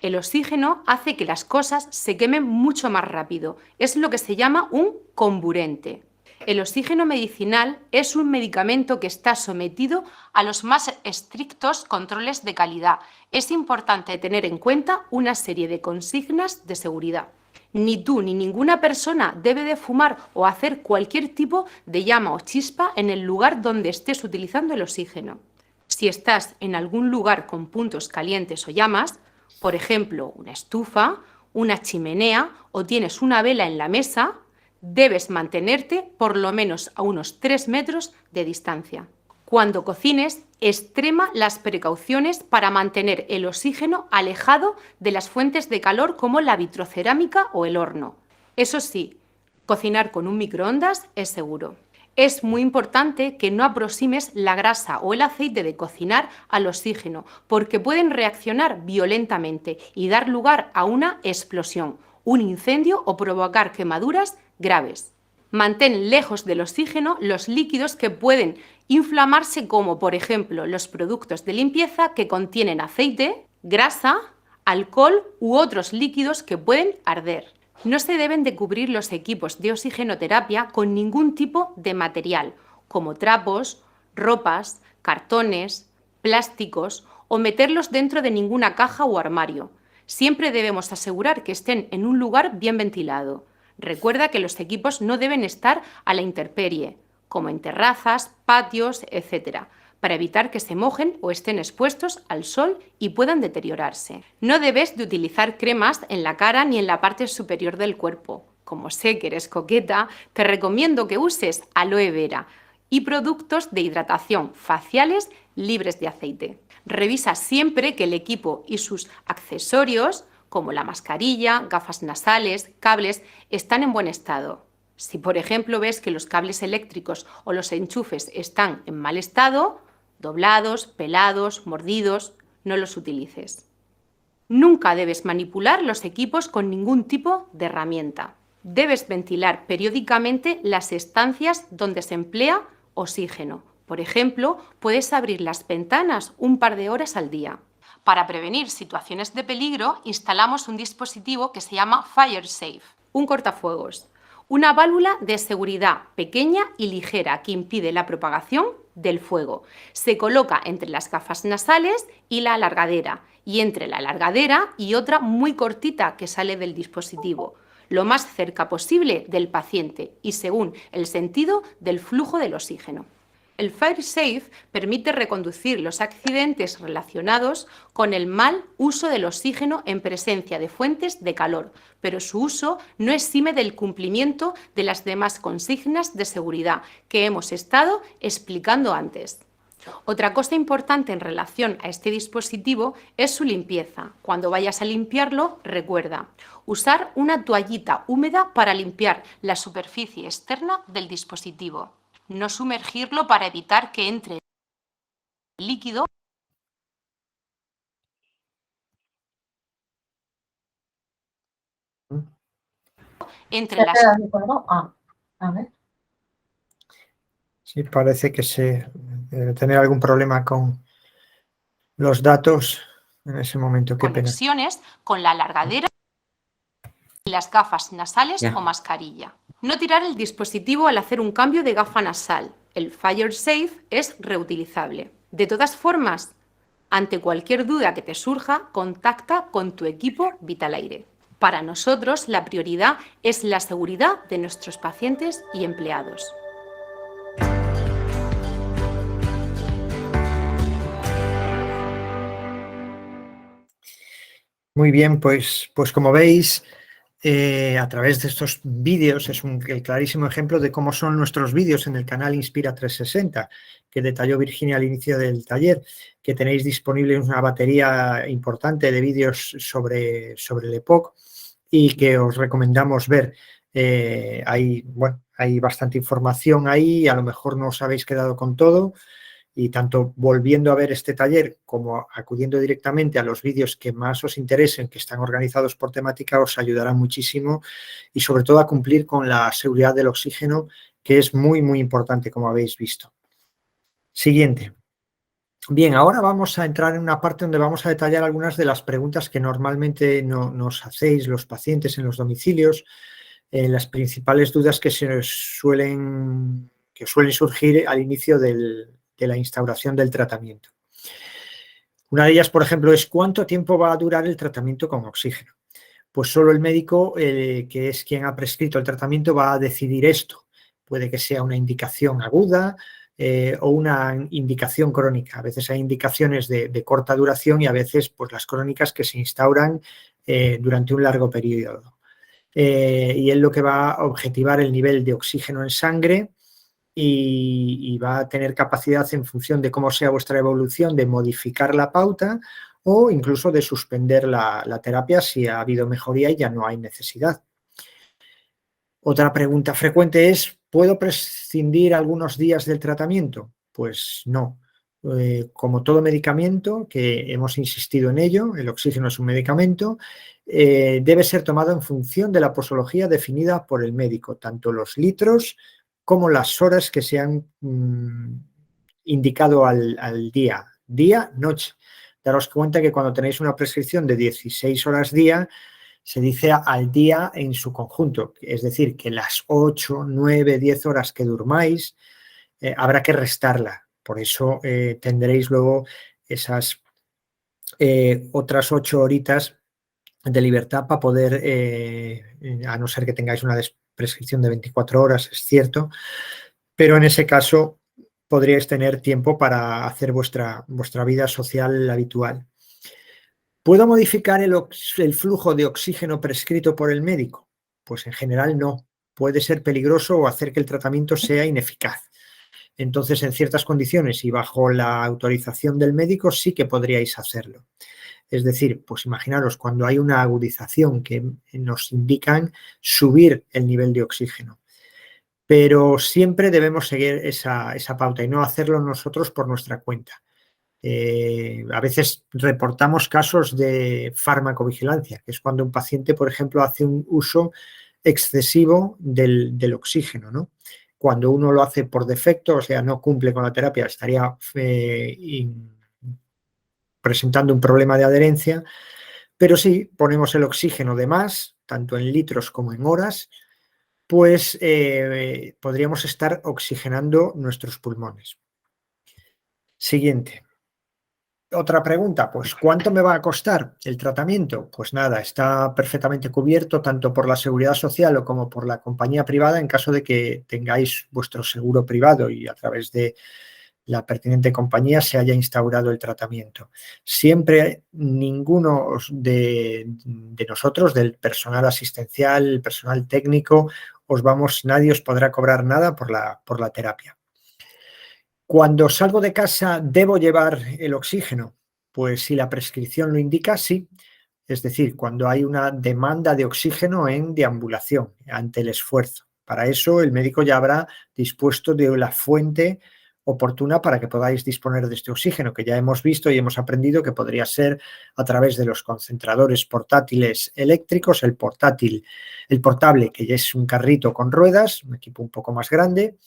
El oxígeno hace que las cosas se quemen mucho más rápido. Es lo que se llama un comburente. El oxígeno medicinal es un medicamento que está sometido a los más estrictos controles de calidad. Es importante tener en cuenta una serie de consignas de seguridad. Ni tú ni ninguna persona debe de fumar o hacer cualquier tipo de llama o chispa en el lugar donde estés utilizando el oxígeno. Si estás en algún lugar con puntos calientes o llamas, por ejemplo, una estufa, una chimenea o tienes una vela en la mesa, debes mantenerte por lo menos a unos 3 metros de distancia. Cuando cocines, extrema las precauciones para mantener el oxígeno alejado de las fuentes de calor como la vitrocerámica o el horno. Eso sí, cocinar con un microondas es seguro. Es muy importante que no aproximes la grasa o el aceite de cocinar al oxígeno, porque pueden reaccionar violentamente y dar lugar a una explosión, un incendio o provocar quemaduras graves. Mantén lejos del oxígeno los líquidos que pueden inflamarse, como por ejemplo los productos de limpieza que contienen aceite, grasa, alcohol u otros líquidos que pueden arder. No se deben de cubrir los equipos de oxigenoterapia con ningún tipo de material, como trapos, ropas, cartones, plásticos o meterlos dentro de ninguna caja o armario. Siempre debemos asegurar que estén en un lugar bien ventilado. Recuerda que los equipos no deben estar a la intemperie, como en terrazas, patios, etc., para evitar que se mojen o estén expuestos al sol y puedan deteriorarse. No debes de utilizar cremas en la cara ni en la parte superior del cuerpo. Como sé que eres coqueta, te recomiendo que uses aloe vera y productos de hidratación faciales libres de aceite. Revisa siempre que el equipo y sus accesorios, como la mascarilla, gafas nasales, cables, están en buen estado. Si, por ejemplo, ves que los cables eléctricos o los enchufes están en mal estado, doblados, pelados, mordidos, no los utilices. Nunca debes manipular los equipos con ningún tipo de herramienta. Debes ventilar periódicamente las estancias donde se emplea oxígeno. Por ejemplo, puedes abrir las ventanas un par de horas al día. Para prevenir situaciones de peligro, instalamos un dispositivo que se llama FireSafe, un cortafuegos, una válvula de seguridad pequeña y ligera que impide la propagación del fuego. Se coloca entre las gafas nasales y la alargadera, y entre la alargadera y otra muy cortita que sale del dispositivo, lo más cerca posible del paciente y según el sentido del flujo del oxígeno. El FireSafe permite reconducir los accidentes relacionados con el mal uso del oxígeno en presencia de fuentes de calor, pero su uso no exime del cumplimiento de las demás consignas de seguridad que hemos estado explicando antes. Otra cosa importante en relación a este dispositivo es su limpieza. Cuando vayas a limpiarlo, recuerda usar una toallita húmeda para limpiar la superficie externa del dispositivo. No sumergirlo para evitar que entre líquido entre las... A ver. Sí, parece que se debe tener algún problema con los datos en ese momento. Qué pena. Conexiones con la alargadera y las gafas nasales o mascarilla. No tirar el dispositivo al hacer un cambio de gafa nasal. El FireSafe es reutilizable. De todas formas, ante cualquier duda que te surja, contacta con tu equipo Vitalaire. Para nosotros, la prioridad es la seguridad de nuestros pacientes y empleados. Muy bien, pues como veis, a través de estos vídeos es el clarísimo ejemplo de cómo son nuestros vídeos en el canal Inspira 360, que detalló Virginia al inicio del taller, que tenéis disponible una batería importante de vídeos sobre el EPOC y que os recomendamos ver. Hay bastante información ahí, a lo mejor no os habéis quedado con todo. Y tanto volviendo a ver este taller como acudiendo directamente a los vídeos que más os interesen, que están organizados por temática, os ayudará muchísimo y sobre todo a cumplir con la seguridad del oxígeno, que es muy, muy importante, como habéis visto. Siguiente. Bien, ahora vamos a entrar en una parte donde vamos a detallar algunas de las preguntas que normalmente nos hacéis los pacientes en los domicilios, las principales dudas que suelen surgir al inicio de la instauración del tratamiento. Una de ellas, por ejemplo, es ¿cuánto tiempo va a durar el tratamiento con oxígeno? Pues solo el médico, que es quien ha prescrito el tratamiento, va a decidir esto. Puede que sea una indicación aguda o una indicación crónica. A veces hay indicaciones de corta duración y a veces pues, las crónicas que se instauran durante un largo periodo. Y es lo que va a objetivar el nivel de oxígeno en sangre y va a tener capacidad en función de cómo sea vuestra evolución de modificar la pauta o incluso de suspender la terapia si ha habido mejoría y ya no hay necesidad. Otra pregunta frecuente es, ¿puedo prescindir algunos días del tratamiento? Pues no. Como todo medicamento, que hemos insistido en ello, el oxígeno es un medicamento, debe ser tomado en función de la posología definida por el médico, tanto los litros como las horas que se han indicado al día, noche. Daros cuenta que cuando tenéis una prescripción de 16 horas día, se dice al día en su conjunto, es decir, que las 8, 9, 10 horas que durmáis habrá que restarla. Por eso tendréis luego esas otras 8 horitas de libertad para poder, a no ser que tengáis una prescripción de 24 horas, es cierto, pero en ese caso podríais tener tiempo para hacer vuestra vida social habitual. ¿Puedo modificar el flujo de oxígeno prescrito por el médico? Pues en general no. Puede ser peligroso o hacer que el tratamiento sea ineficaz. Entonces, en ciertas condiciones y bajo la autorización del médico sí que podríais hacerlo. Es decir, pues imaginaros cuando hay una agudización que nos indican subir el nivel de oxígeno. Pero siempre debemos seguir esa pauta y no hacerlo nosotros por nuestra cuenta. A veces reportamos casos de farmacovigilancia, que es cuando un paciente, por ejemplo, hace un uso excesivo del oxígeno, ¿no? Cuando uno lo hace por defecto, o sea, no cumple con la terapia, estaría presentando un problema de adherencia, pero si ponemos el oxígeno de más, tanto en litros como en horas, pues podríamos estar oxigenando nuestros pulmones. Siguiente. Otra pregunta, pues ¿cuánto me va a costar el tratamiento? Pues nada, está perfectamente cubierto tanto por la Seguridad Social o como por la compañía privada en caso de que tengáis vuestro seguro privado y a través de la pertinente compañía se haya instaurado el tratamiento. Siempre ninguno de nosotros, del personal asistencial, el personal técnico, nadie os podrá cobrar nada por la terapia. Cuando salgo de casa, ¿debo llevar el oxígeno? Pues si la prescripción lo indica, sí. Es decir, cuando hay una demanda de oxígeno en deambulación ante el esfuerzo. Para eso el médico ya habrá dispuesto de la fuente oportuna para que podáis disponer de este oxígeno, que ya hemos visto y hemos aprendido que podría ser a través de los concentradores portátiles eléctricos, el portable, que ya es un carrito con ruedas, un equipo un poco más grande,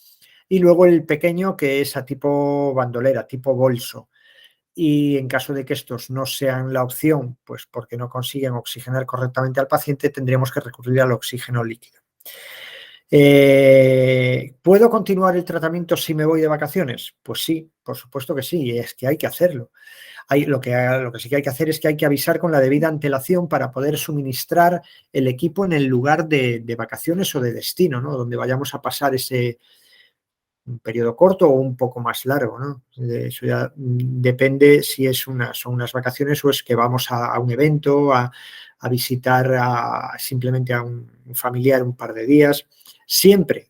y luego el pequeño, que es a tipo bandolera, tipo bolso. Y en caso de que estos no sean la opción, pues porque no consiguen oxigenar correctamente al paciente, tendríamos que recurrir al oxígeno líquido. ¿Puedo continuar el tratamiento si me voy de vacaciones? Pues sí, por supuesto que sí, y es que hay que hacerlo. Lo que sí que hay que hacer es que hay que avisar con la debida antelación para poder suministrar el equipo en el lugar de vacaciones o de destino, ¿no? Donde vayamos a pasar un periodo corto o un poco más largo, ¿no? Eso ya depende si son unas vacaciones o es que vamos a un evento, a visitar simplemente a un familiar un par de días. Siempre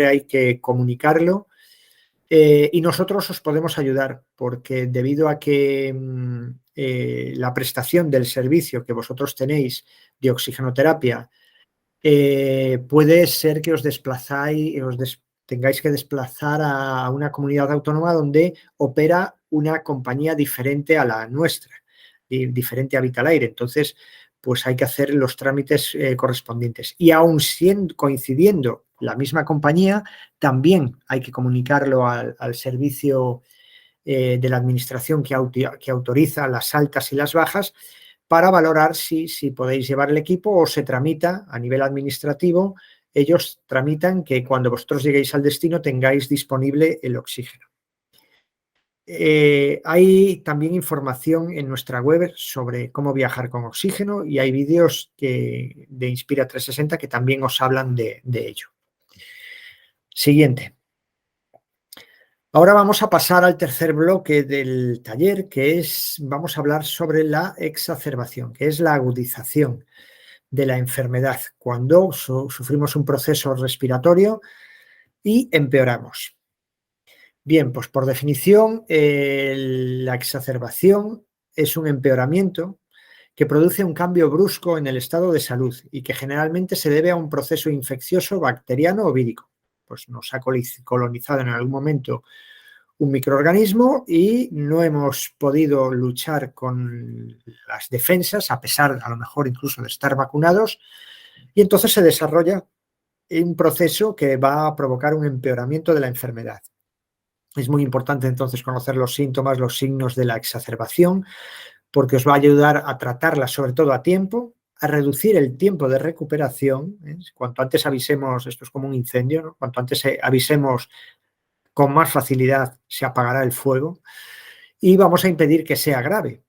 hay que comunicarlo y nosotros os podemos ayudar porque debido a que la prestación del servicio que vosotros tenéis de oxigenoterapia puede ser que os tengáis que desplazar a una comunidad autónoma donde opera una compañía diferente a la nuestra, diferente a Vitalaire. Entonces, pues hay que hacer los trámites correspondientes. Y aún coincidiendo la misma compañía, también hay que comunicarlo al servicio de la administración que autoriza las altas y las bajas para valorar si podéis llevar el equipo o se tramita a nivel administrativo. Ellos tramitan que cuando vosotros lleguéis al destino tengáis disponible el oxígeno. Hay también información en nuestra web sobre cómo viajar con oxígeno y hay vídeos de Inspira 360 que también os hablan de ello. Siguiente. Ahora vamos a pasar al tercer bloque del taller, vamos a hablar sobre la exacerbación, que es la agudización de la enfermedad, cuando sufrimos un proceso respiratorio y empeoramos. Bien, pues por definición, la exacerbación es un empeoramiento que produce un cambio brusco en el estado de salud y que generalmente se debe a un proceso infeccioso, bacteriano o vírico. Pues nos ha colonizado en algún momento un microorganismo y no hemos podido luchar con las defensas, a pesar a lo mejor incluso de estar vacunados, y entonces se desarrolla un proceso que va a provocar un empeoramiento de la enfermedad. Es muy importante entonces conocer los síntomas, los signos de la exacerbación, porque os va a ayudar a tratarla sobre todo a tiempo, a reducir el tiempo de recuperación. Cuanto antes avisemos, esto es como un incendio, ¿no? Cuanto antes avisemos con más facilidad se apagará el fuego y vamos a impedir que sea grave.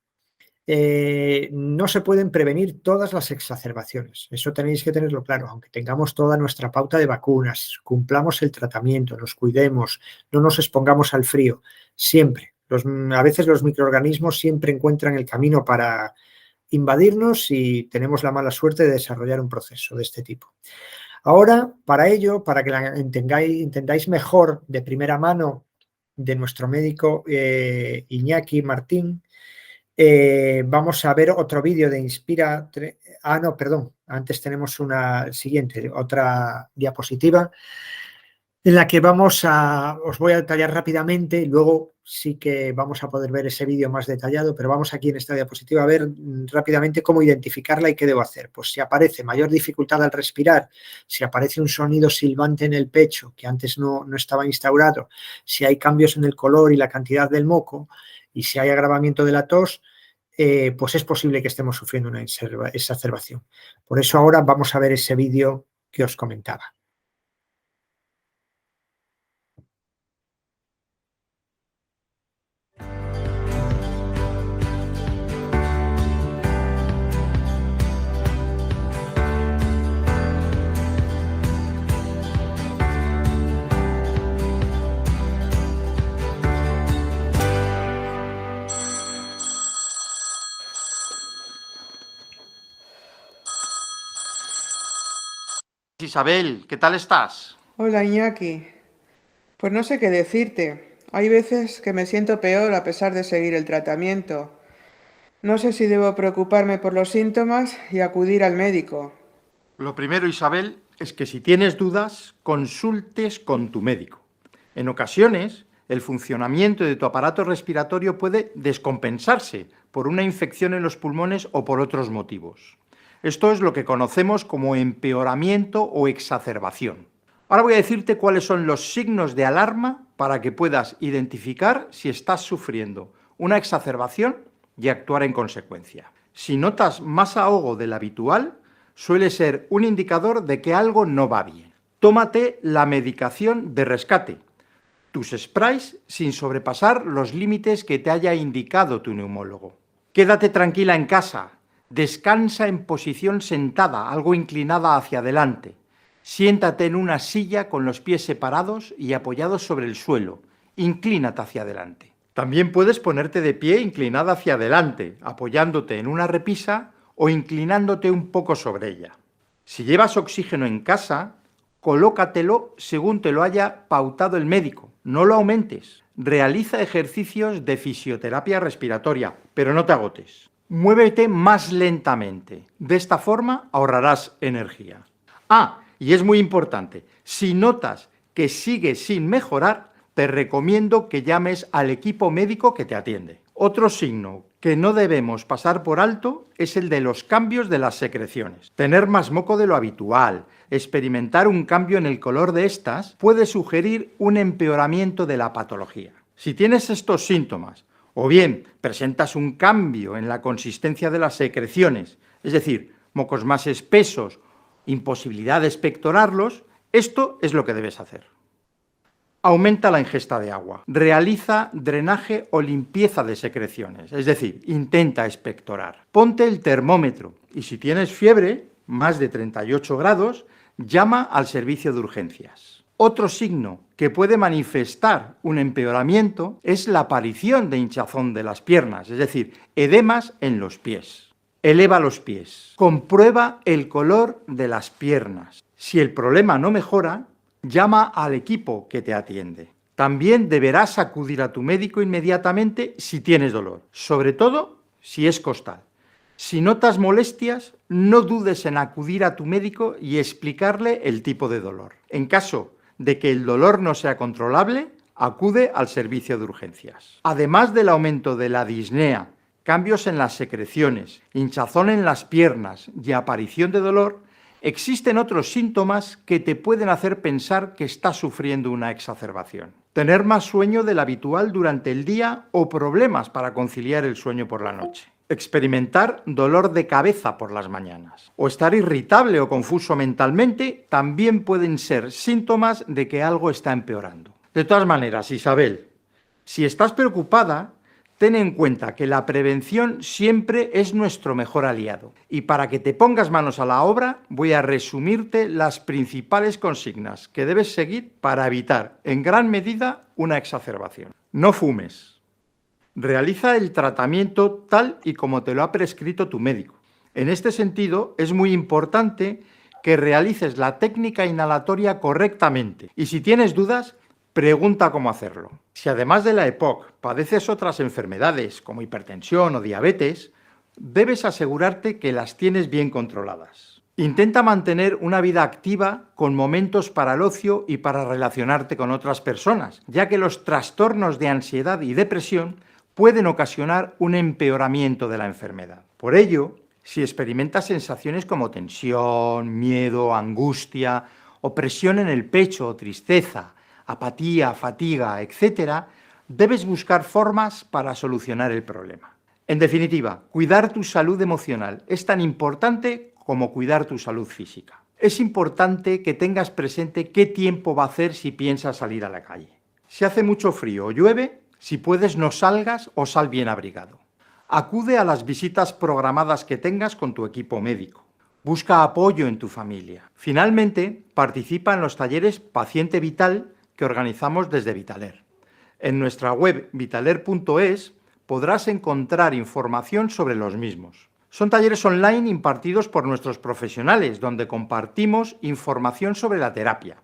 No se pueden prevenir todas las exacerbaciones, eso tenéis que tenerlo claro, aunque tengamos toda nuestra pauta de vacunas, cumplamos el tratamiento, nos cuidemos, no nos expongamos al frío, siempre. A veces los microorganismos siempre encuentran el camino para invadirnos y tenemos la mala suerte de desarrollar un proceso de este tipo. Ahora, para ello, para que entendáis mejor de primera mano de nuestro médico Iñaki Martín, vamos a ver otro vídeo de Inspira. No, perdón, antes tenemos otra diapositiva en la que os voy a detallar rápidamente y luego sí que vamos a poder ver ese vídeo más detallado, pero vamos aquí en esta diapositiva a ver rápidamente cómo identificarla y qué debo hacer. Pues si aparece mayor dificultad al respirar, si aparece un sonido silbante en el pecho que antes no estaba instaurado, si hay cambios en el color y la cantidad del moco y si hay agravamiento de la tos, pues es posible que estemos sufriendo una exacerbación. Por eso ahora vamos a ver ese vídeo que os comentaba. Isabel, ¿qué tal estás? Hola Iñaki. Pues no sé qué decirte. Hay veces que me siento peor a pesar de seguir el tratamiento. No sé si debo preocuparme por los síntomas y acudir al médico. Lo primero, Isabel, es que si tienes dudas, consultes con tu médico. En ocasiones, el funcionamiento de tu aparato respiratorio puede descompensarse por una infección en los pulmones o por otros motivos. Esto es lo que conocemos como empeoramiento o exacerbación. Ahora voy a decirte cuáles son los signos de alarma para que puedas identificar si estás sufriendo una exacerbación y actuar en consecuencia. Si notas más ahogo del habitual, suele ser un indicador de que algo no va bien. Tómate la medicación de rescate, tus sprays sin sobrepasar los límites que te haya indicado tu neumólogo. Quédate tranquila en casa, descansa en posición sentada, algo inclinada hacia adelante. Siéntate en una silla con los pies separados y apoyados sobre el suelo. Inclínate hacia adelante. También puedes ponerte de pie inclinada hacia adelante, apoyándote en una repisa o inclinándote un poco sobre ella. Si llevas oxígeno en casa, colócatelo según te lo haya pautado el médico. No lo aumentes. Realiza ejercicios de fisioterapia respiratoria, pero no te agotes. Muévete más lentamente. De esta forma ahorrarás energía. Y es muy importante, si notas que sigue sin mejorar, te recomiendo que llames al equipo médico que te atiende. Otro signo que no debemos pasar por alto es el de los cambios de las secreciones. Tener más moco de lo habitual, experimentar un cambio en el color de estas, puede sugerir un empeoramiento de la patología. Si tienes estos síntomas, o bien presentas un cambio en la consistencia de las secreciones, es decir, mocos más espesos, imposibilidad de expectorarlos, esto es lo que debes hacer. Aumenta la ingesta de agua. Realiza drenaje o limpieza de secreciones, es decir, intenta expectorar. Ponte el termómetro y si tienes fiebre, más de 38 grados, llama al servicio de urgencias. Otro signo que puede manifestar un empeoramiento es la aparición de hinchazón de las piernas, es decir, edemas en los pies. Eleva los pies. Comprueba el color de las piernas. Si el problema no mejora, llama al equipo que te atiende. También deberás acudir a tu médico inmediatamente si tienes dolor, sobre todo si es costal. Si notas molestias, no dudes en acudir a tu médico y explicarle el tipo de dolor. En caso de que el dolor no sea controlable, acude al servicio de urgencias. Además del aumento de la disnea, cambios en las secreciones, hinchazón en las piernas y aparición de dolor, existen otros síntomas que te pueden hacer pensar que estás sufriendo una exacerbación. Tener más sueño del habitual durante el día o problemas para conciliar el sueño por la noche. Experimentar dolor de cabeza por las mañanas. O estar irritable o confuso mentalmente también pueden ser síntomas de que algo está empeorando. De todas maneras, Isabel, si estás preocupada, ten en cuenta que la prevención siempre es nuestro mejor aliado. Y para que te pongas manos a la obra, voy a resumirte las principales consignas que debes seguir para evitar, en gran medida, una exacerbación. No fumes. Realiza el tratamiento tal y como te lo ha prescrito tu médico. En este sentido, es muy importante que realices la técnica inhalatoria correctamente. Y si tienes dudas, pregunta cómo hacerlo. Si además de la EPOC padeces otras enfermedades como hipertensión o diabetes, debes asegurarte que las tienes bien controladas. Intenta mantener una vida activa con momentos para el ocio y para relacionarte con otras personas, ya que los trastornos de ansiedad y depresión pueden ocasionar un empeoramiento de la enfermedad. Por ello, si experimentas sensaciones como tensión, miedo, angustia, opresión en el pecho o tristeza, apatía, fatiga, etc., debes buscar formas para solucionar el problema. En definitiva, cuidar tu salud emocional es tan importante como cuidar tu salud física. Es importante que tengas presente qué tiempo va a hacer si piensas salir a la calle. Si hace mucho frío o llueve, si puedes no salgas o sal bien abrigado. Acude a las visitas programadas que tengas con tu equipo médico. Busca apoyo en tu familia. Finalmente, participa en los talleres Paciente Vital que organizamos desde Vitaler. En nuestra web vitaler.es podrás encontrar información sobre los mismos. Son talleres online impartidos por nuestros profesionales, donde compartimos información sobre la terapia.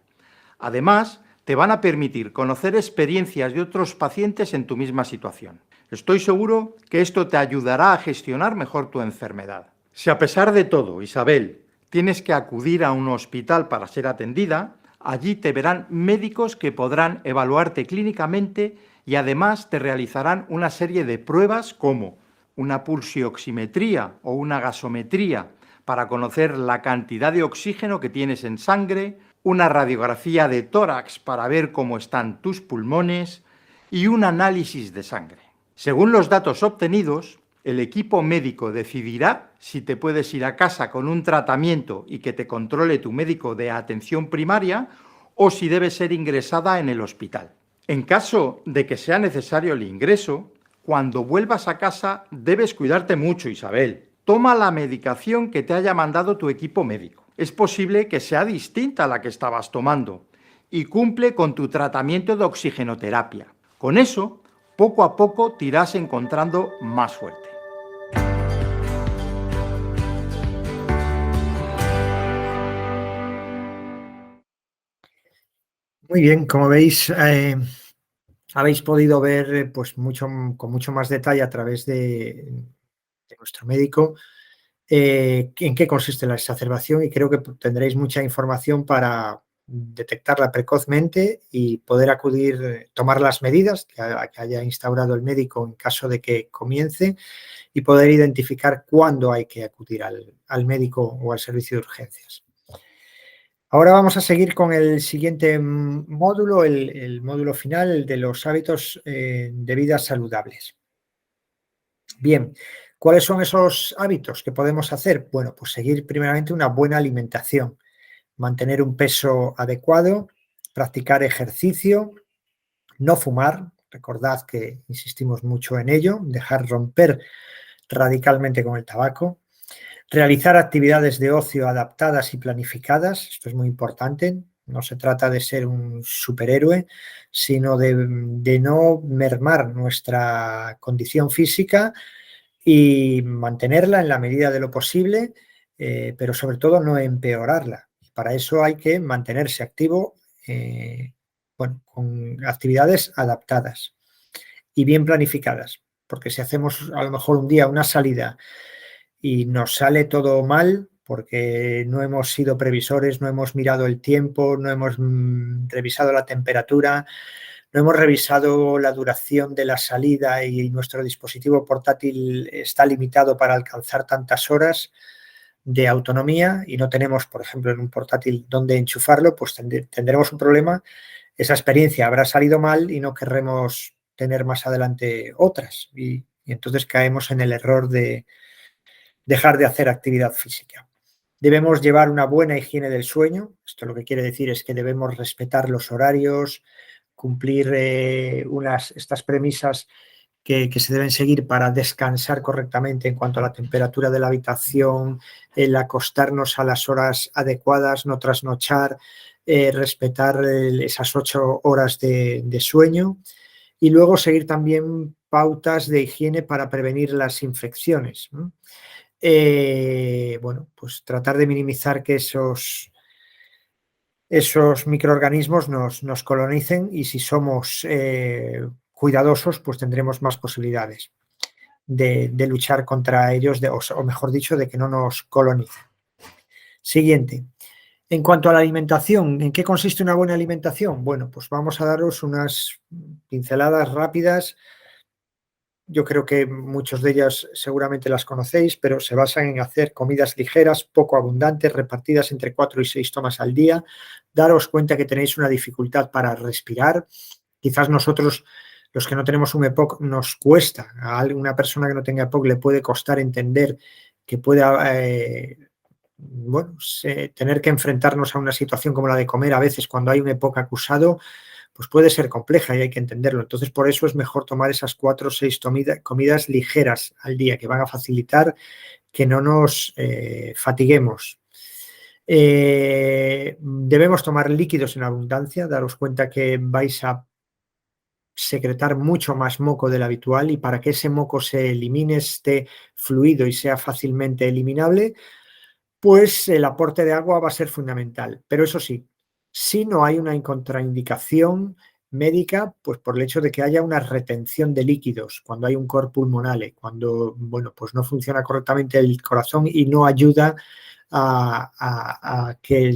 Además, te van a permitir conocer experiencias de otros pacientes en tu misma situación. Estoy seguro que esto te ayudará a gestionar mejor tu enfermedad. Si a pesar de todo, Isabel, tienes que acudir a un hospital para ser atendida, allí te verán médicos que podrán evaluarte clínicamente y además te realizarán una serie de pruebas como una pulsioximetría o una gasometría para conocer la cantidad de oxígeno que tienes en sangre, una radiografía de tórax para ver cómo están tus pulmones y un análisis de sangre. Según los datos obtenidos, el equipo médico decidirá si te puedes ir a casa con un tratamiento y que te controle tu médico de atención primaria o si debes ser ingresada en el hospital. En caso de que sea necesario el ingreso, cuando vuelvas a casa debes cuidarte mucho, Isabel. Toma la medicación que te haya mandado tu equipo médico. Es posible que sea distinta a la que estabas tomando y cumple con tu tratamiento de oxigenoterapia. Con eso, poco a poco te irás encontrando más fuerte. Muy bien, como veis, habéis podido ver pues con mucho más detalle a través de nuestro médico en qué consiste la exacerbación y creo que tendréis mucha información para detectarla precozmente y poder acudir, tomar las medidas que haya instaurado el médico en caso de que comience y poder identificar cuándo hay que acudir al médico o al servicio de urgencias. Ahora vamos a seguir con el siguiente módulo, el módulo final, el de los hábitos de vida saludables. Bien, ¿cuáles son esos hábitos que podemos hacer? Bueno, pues seguir primeramente una buena alimentación, mantener un peso adecuado, practicar ejercicio, no fumar, recordad que insistimos mucho en ello, dejar romper radicalmente con el tabaco, realizar actividades de ocio adaptadas y planificadas, esto es muy importante, no se trata de ser un superhéroe, sino de no mermar nuestra condición física y mantenerla en la medida de lo posible, pero sobre todo no empeorarla. Para eso hay que mantenerse activo con actividades adaptadas y bien planificadas, porque si hacemos a lo mejor un día una salida y nos sale todo mal porque no hemos sido previsores, no hemos mirado el tiempo, no hemos revisado la temperatura, no hemos revisado la duración de la salida y nuestro dispositivo portátil está limitado para alcanzar tantas horas de autonomía y no tenemos, por ejemplo, en un portátil donde enchufarlo, pues tendremos un problema. Esa experiencia habrá salido mal y no querremos tener más adelante otras y entonces caemos en el error de dejar de hacer actividad física. Debemos llevar una buena higiene del sueño. Esto lo que quiere decir es que debemos respetar los horarios, cumplir estas premisas que se deben seguir para descansar correctamente en cuanto a la temperatura de la habitación, el acostarnos a las horas adecuadas, no trasnochar, respetar esas 8 horas de sueño y luego seguir también pautas de higiene para prevenir las infecciones, ¿no? Bueno, pues tratar de minimizar que esos microorganismos nos colonicen y si somos cuidadosos, pues tendremos más posibilidades de luchar contra ellos, o mejor dicho, de que no nos colonicen. Siguiente. En cuanto a la alimentación, ¿en qué consiste una buena alimentación? Bueno, pues vamos a daros unas pinceladas rápidas. Yo creo que muchos de ellas seguramente las conocéis, pero se basan en hacer comidas ligeras, poco abundantes, repartidas entre 4 y 6 tomas al día. Daros cuenta que tenéis una dificultad para respirar. Quizás nosotros, los que no tenemos un EPOC, nos cuesta. A una persona que no tenga EPOC le puede costar entender que pueda tener que enfrentarnos a una situación como la de comer a veces cuando hay un EPOC acusado, pues puede ser compleja y hay que entenderlo. Entonces, por eso es mejor tomar esas 4 o 6 comidas ligeras al día que van a facilitar que no nos fatiguemos. Debemos tomar líquidos en abundancia. Daros cuenta que vais a secretar mucho más moco del habitual y para que ese moco se elimine, esté fluido y sea fácilmente eliminable, pues el aporte de agua va a ser fundamental. Pero eso sí, si no hay una contraindicación médica, pues por el hecho de que haya una retención de líquidos, cuando hay un cor pulmonale, cuando pues no funciona correctamente el corazón y no ayuda a que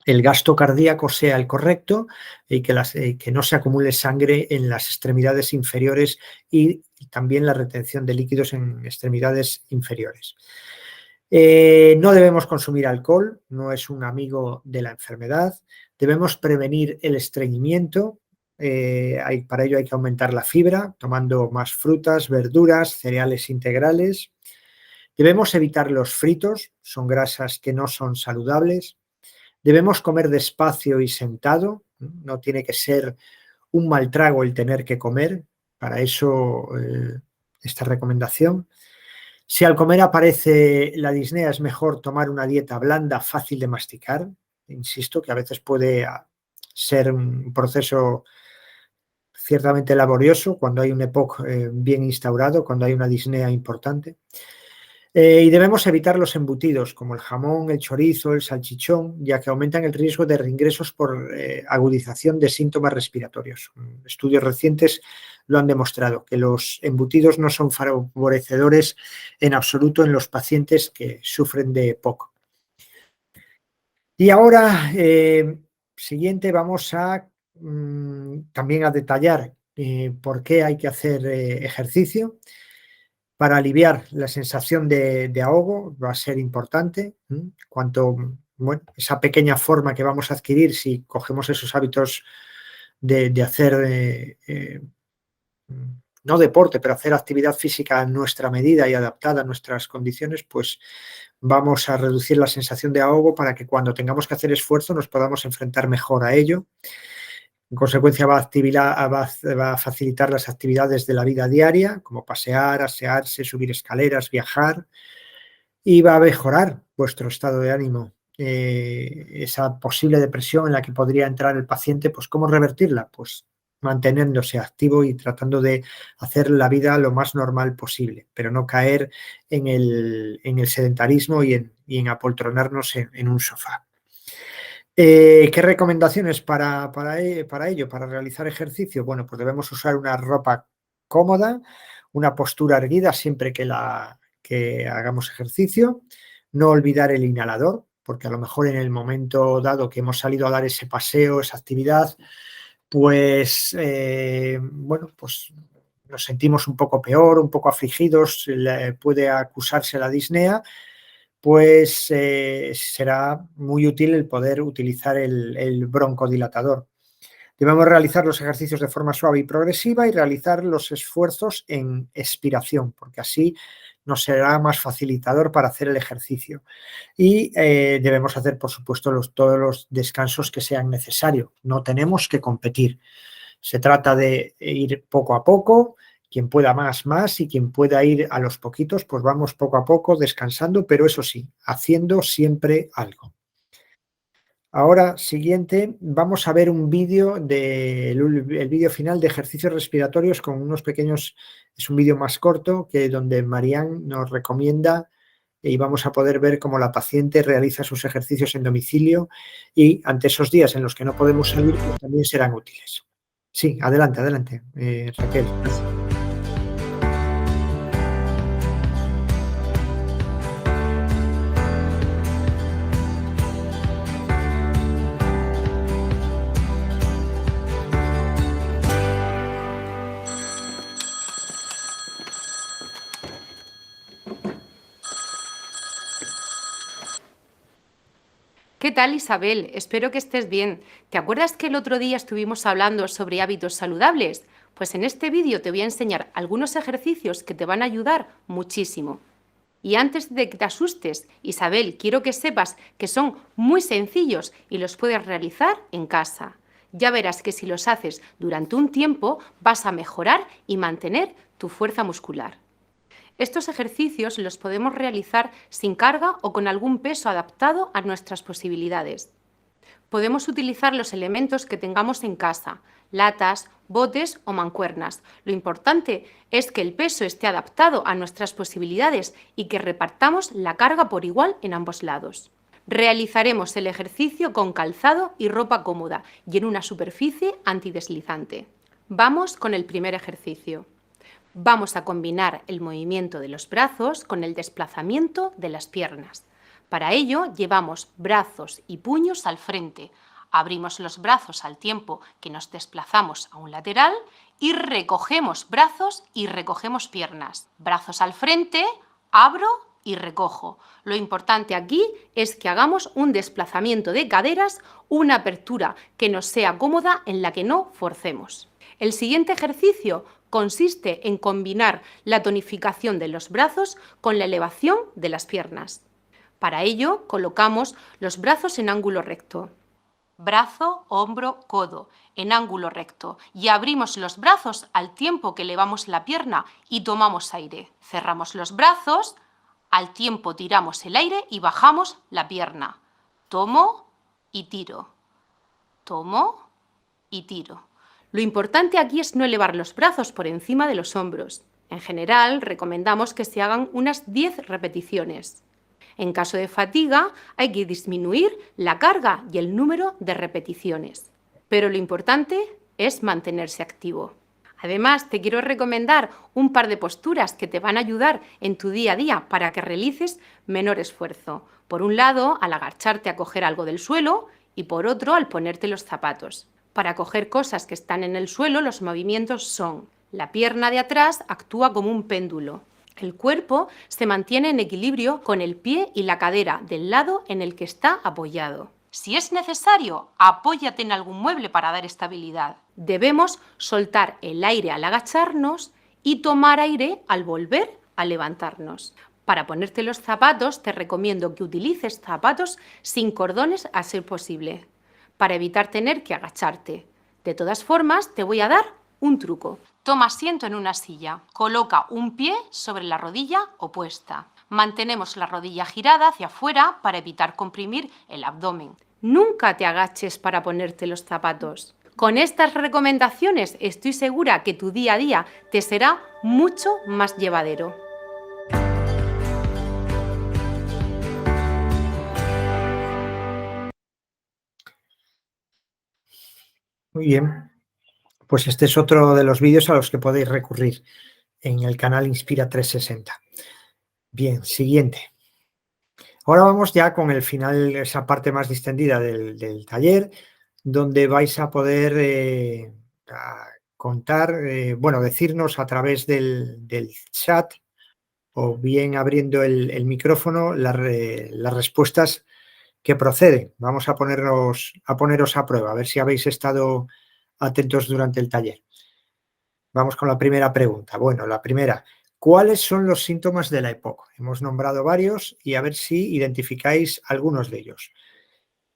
el gasto cardíaco sea el correcto y que no se acumule sangre en las extremidades inferiores y también la retención de líquidos en extremidades inferiores. No debemos consumir alcohol, no es un amigo de la enfermedad. Debemos prevenir el estreñimiento. Para ello hay que aumentar la fibra, tomando más frutas, verduras, cereales integrales. Debemos evitar los fritos, son grasas que no son saludables. Debemos comer despacio y sentado, no tiene que ser un mal trago el tener que comer, para eso esta recomendación. Si al comer aparece la disnea es mejor tomar una dieta blanda, fácil de masticar, insisto que a veces puede ser un proceso ciertamente laborioso cuando hay un EPOC bien instaurado, cuando hay una disnea importante. Y debemos evitar los embutidos como el jamón, el chorizo, el salchichón, ya que aumentan el riesgo de reingresos por agudización de síntomas respiratorios. Estudios recientes lo han demostrado, que los embutidos no son favorecedores en absoluto en los pacientes que sufren de EPOC. Y ahora, siguiente, vamos a también a detallar por qué hay que hacer ejercicio. Para aliviar la sensación de ahogo va a ser importante. Esa pequeña forma que vamos a adquirir si cogemos esos hábitos de hacer, no deporte, pero hacer actividad física a nuestra medida y adaptada a nuestras condiciones, pues vamos a reducir la sensación de ahogo para que cuando tengamos que hacer esfuerzo nos podamos enfrentar mejor a ello. En consecuencia va a facilitar las actividades de la vida diaria, como pasear, asearse, subir escaleras, viajar, y va a mejorar vuestro estado de ánimo. Esa posible depresión en la que podría entrar el paciente, pues ¿cómo revertirla? Pues manteniéndose activo y tratando de hacer la vida lo más normal posible, pero no caer en el sedentarismo y en apoltronarnos en un sofá. ¿Qué recomendaciones para ello, para realizar ejercicio? Bueno, pues debemos usar una ropa cómoda, una postura erguida siempre que hagamos ejercicio, no olvidar el inhalador, porque a lo mejor en el momento dado que hemos salido a dar ese paseo, esa actividad, pues, pues nos sentimos un poco peor, un poco afligidos, puede acusarse la disnea, pues será muy útil el poder utilizar el broncodilatador. Debemos realizar los ejercicios de forma suave y progresiva y realizar los esfuerzos en expiración, porque así nos será más facilitador para hacer el ejercicio. Y debemos hacer, por supuesto, todos los descansos que sean necesarios. No tenemos que competir. Se trata de ir poco a poco, quien pueda más, y quien pueda ir a los poquitos, pues vamos poco a poco descansando, pero eso sí, haciendo siempre algo. Ahora, siguiente, vamos a ver un vídeo, el vídeo final de ejercicios respiratorios con unos pequeños, es un vídeo más corto que donde Marianne nos recomienda y vamos a poder ver cómo la paciente realiza sus ejercicios en domicilio y ante esos días en los que no podemos salir, pues también serán útiles. Sí, adelante, Raquel. ¿Qué tal, Isabel? Espero que estés bien. ¿Te acuerdas que el otro día estuvimos hablando sobre hábitos saludables? Pues en este vídeo te voy a enseñar algunos ejercicios que te van a ayudar muchísimo. Y antes de que te asustes, Isabel, quiero que sepas que son muy sencillos y los puedes realizar en casa. Ya verás que si los haces durante un tiempo vas a mejorar y mantener tu fuerza muscular. Estos ejercicios los podemos realizar sin carga o con algún peso adaptado a nuestras posibilidades. Podemos utilizar los elementos que tengamos en casa, latas, botes o mancuernas. Lo importante es que el peso esté adaptado a nuestras posibilidades y que repartamos la carga por igual en ambos lados. Realizaremos el ejercicio con calzado y ropa cómoda y en una superficie antideslizante. Vamos con el primer ejercicio. Vamos a combinar el movimiento de los brazos con el desplazamiento de las piernas. Para ello, llevamos brazos y puños al frente. Abrimos los brazos al tiempo que nos desplazamos a un lateral y recogemos brazos y recogemos piernas. Brazos al frente, abro y recojo. Lo importante aquí es que hagamos un desplazamiento de caderas, una apertura que nos sea cómoda en la que no forcemos. El siguiente ejercicio consiste en combinar la tonificación de los brazos con la elevación de las piernas. Para ello, colocamos los brazos en ángulo recto. Brazo, hombro, codo, en ángulo recto. Y abrimos los brazos al tiempo que elevamos la pierna y tomamos aire. Cerramos los brazos, al tiempo tiramos el aire y bajamos la pierna. Tomo y tiro. Tomo y tiro. Lo importante aquí es no elevar los brazos por encima de los hombros. En general, recomendamos que se hagan unas 10 repeticiones. En caso de fatiga, hay que disminuir la carga y el número de repeticiones. Pero lo importante es mantenerse activo. Además, te quiero recomendar un par de posturas que te van a ayudar en tu día a día para que realices menor esfuerzo. Por un lado, al agacharte a coger algo del suelo y por otro, al ponerte los zapatos. Para coger cosas que están en el suelo, los movimientos son: la pierna de atrás actúa como un péndulo. El cuerpo se mantiene en equilibrio con el pie y la cadera del lado en el que está apoyado. Si es necesario, apóyate en algún mueble para dar estabilidad. Debemos soltar el aire al agacharnos y tomar aire al volver a levantarnos. Para ponerte los zapatos, te recomiendo que utilices zapatos sin cordones a ser posible, para evitar tener que agacharte. De todas formas, te voy a dar un truco. Toma asiento en una silla. Coloca un pie sobre la rodilla opuesta. Mantenemos la rodilla girada hacia afuera para evitar comprimir el abdomen. Nunca te agaches para ponerte los zapatos. Con estas recomendaciones estoy segura que tu día a día te será mucho más llevadero. Muy bien, pues este es otro de los vídeos a los que podéis recurrir en el canal Inspira 360. Bien, siguiente. Ahora vamos ya con el final, esa parte más distendida del taller, donde vais a poder contar, decirnos a través del chat o bien abriendo el micrófono las respuestas que proceden. Vamos a poneros a prueba, a ver si habéis estado atentos durante el taller. Vamos con la primera pregunta. Bueno, la primera, ¿Cuáles son los síntomas de la EPOC? Hemos nombrado varios y a ver si identificáis algunos de ellos.